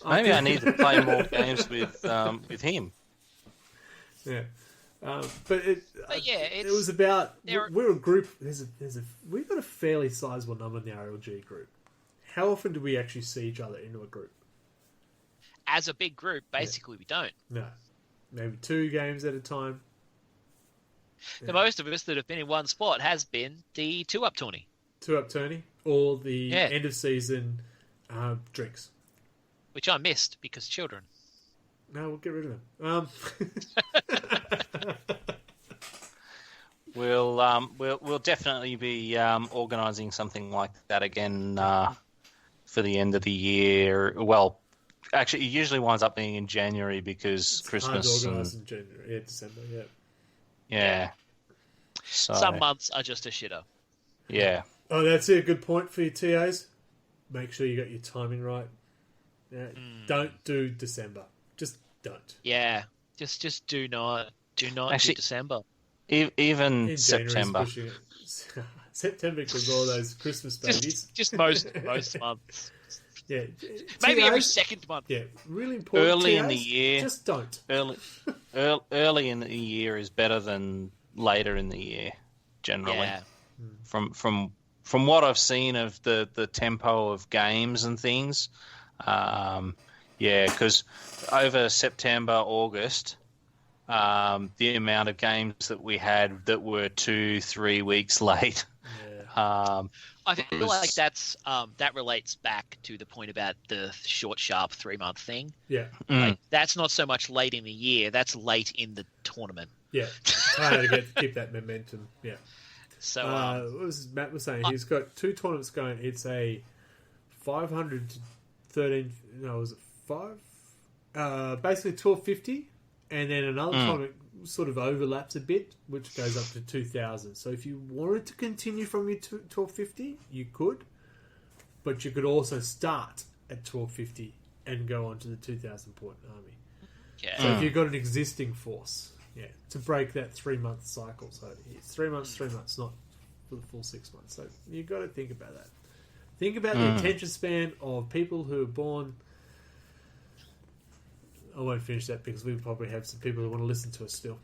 Maybe I need to play more games with him. Yeah, it was about we're a group. We've got a fairly sizable number in the RLG group. How often do we actually see each other into a group? As a big group, basically, we don't. No, maybe 2 games at a time. The most of us that have been in one spot has been the 2-up tourney. 2-up tourney, or the end of season drinks. Which I missed because children. No, we'll get rid of them. We'll definitely be organising something like that again for the end of the year. Well, actually, it usually winds up being in January because it's Christmas. Hard to organise in January, December. Yeah. So, some months are just a shitter. Yeah. Oh, that's a good point for your TAs. Make sure you got your timing right. Don't do December. Just don't. Yeah, just do not Actually, do December. Even In September. January's pushing it. September because all those Christmas babies. Just most months. Yeah. Maybe every TAs, second month. Yeah, really important. Early in TAs, the year. Just don't. Early in the year is better than later in the year, generally. Yeah. From what I've seen of the tempo of games and things, because over September, August, the amount of games that we had that were 2-3 weeks late. Yeah. I feel like that relates back to the point about the short, sharp 3-month thing. Yeah. Like, that's not so much late in the year; that's late in the tournament. Yeah. Hard to keep that momentum. Yeah. So, what was Matt was saying? He's got 2 tournaments going. It's a 500 to 13. No, was it 5? Basically 1250, and then another tournament sort of overlaps a bit, which goes up to 2,000. So if you wanted to continue from your 1250, you could, but you could also start at 1250 and go on to the 2,000 point army. yeah. So if you've got an existing force, to break that 3-month cycle. So it's 3 months, not for the full 6 months. So you've got to think about that. Think about the attention span of people who are born. I won't finish that because we probably have some people who want to listen to us still.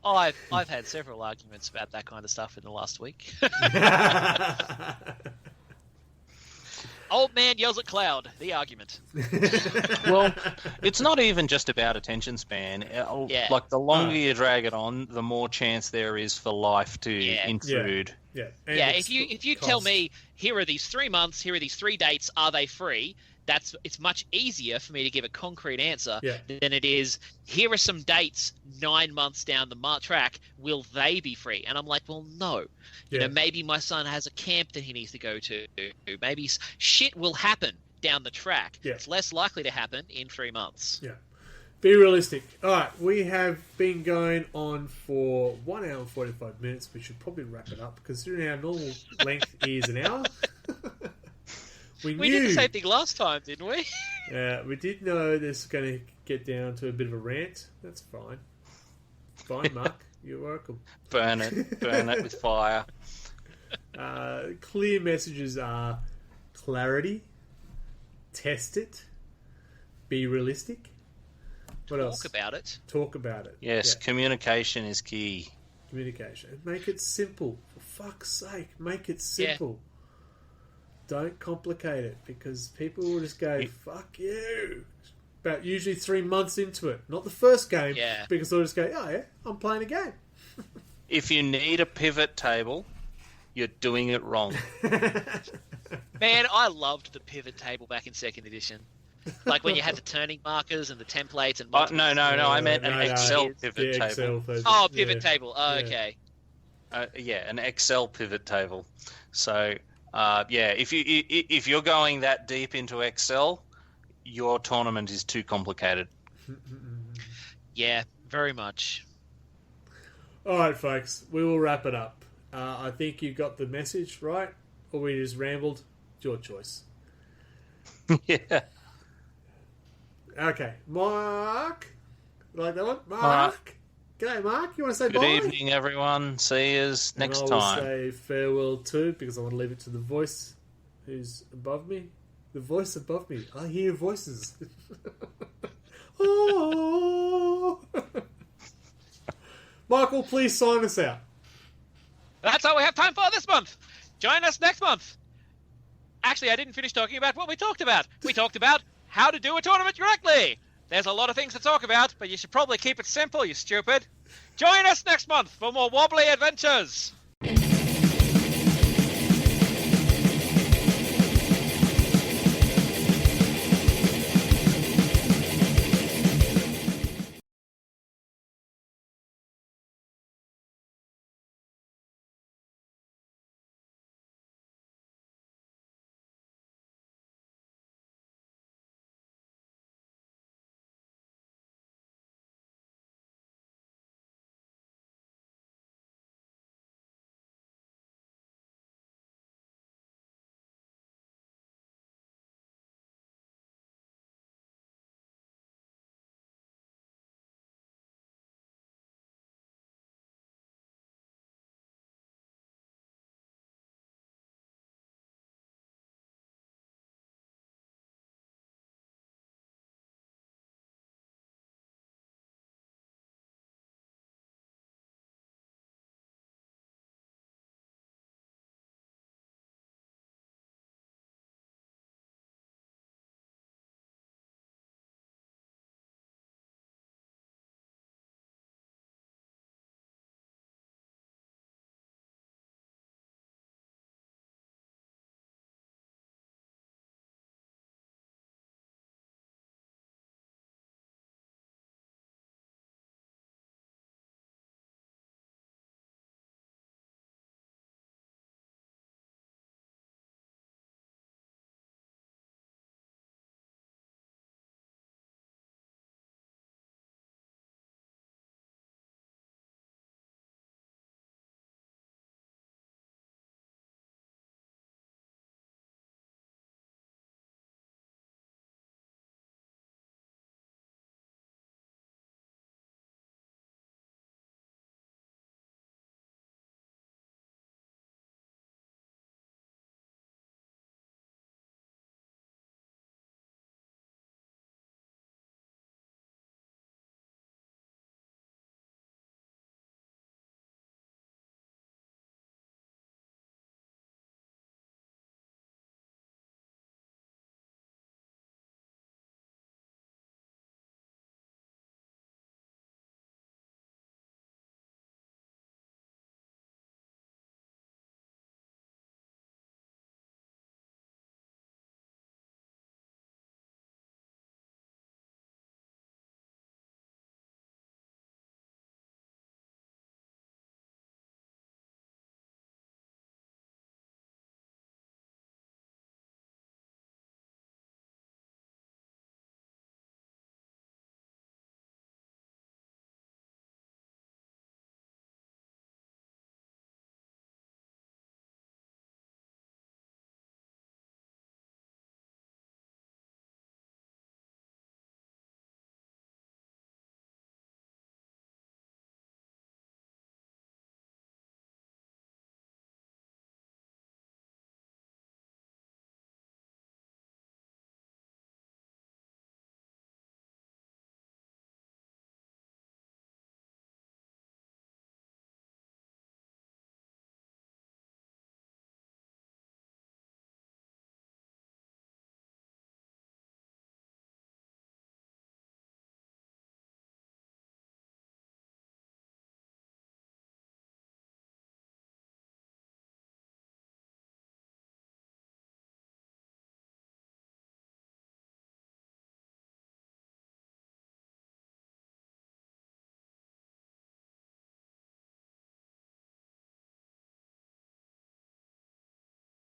I've had several arguments about that kind of stuff in the last week. Old man yells at cloud. The argument. Well, it's not even just about attention span. Like the longer you drag it on, the more chance there is for life to intrude. Yeah. If you tell me here are these 3 months, here are these 3 dates, are they free? It's much easier for me to give a concrete answer than it is, here are some dates 9 months down the track, will they be free? And I'm like, well, no. You know, maybe my son has a camp that he needs to go to. Maybe shit will happen down the track. Yeah. It's less likely to happen in 3 months. Yeah. Be realistic. All right, we have been going on for 1 hour and 45 minutes. We should probably wrap it up, considering our normal length is an hour. We did the same thing last time, didn't we? We did know this is going to get down to a bit of a rant. That's fine. Fine, Mark. You're welcome. Burn it with fire. Clear messages are clarity, test it, be realistic. What else? Talk about it. Yes, communication is key. Communication. Make it simple. For fuck's sake, make it simple. Don't complicate it, because people will just go, fuck you. About usually 3 months into it. Not the first game, because they'll just go, oh yeah, I'm playing a game. If you need a pivot table, you're doing it wrong. Man, I loved the pivot table back in 2nd edition. Like when you had the turning markers and the templates and... No, I meant an Excel pivot table. Pivot table. Oh, okay. An Excel pivot table. So... if you're going that deep into Excel, your tournament is too complicated. Yeah, very much. All right, folks, we will wrap it up. I think you got the message, right? Or we just rambled? It's your choice. Yeah. Okay, Mark. You like that one? Mark. G'day, Mark. You want to say bye? Good evening, everyone. See you next and I time. will say farewell too, because I want to leave it to the voice who's above me. The voice above me. I hear voices. Oh. Michael, please sign us out. That's all we have time for this month. Join us next month. Actually, I didn't finish talking about what we talked about. We talked about how to do a tournament correctly. There's a lot of things to talk about, but you should probably keep it simple, you stupid. Join us next month for more wobbly adventures.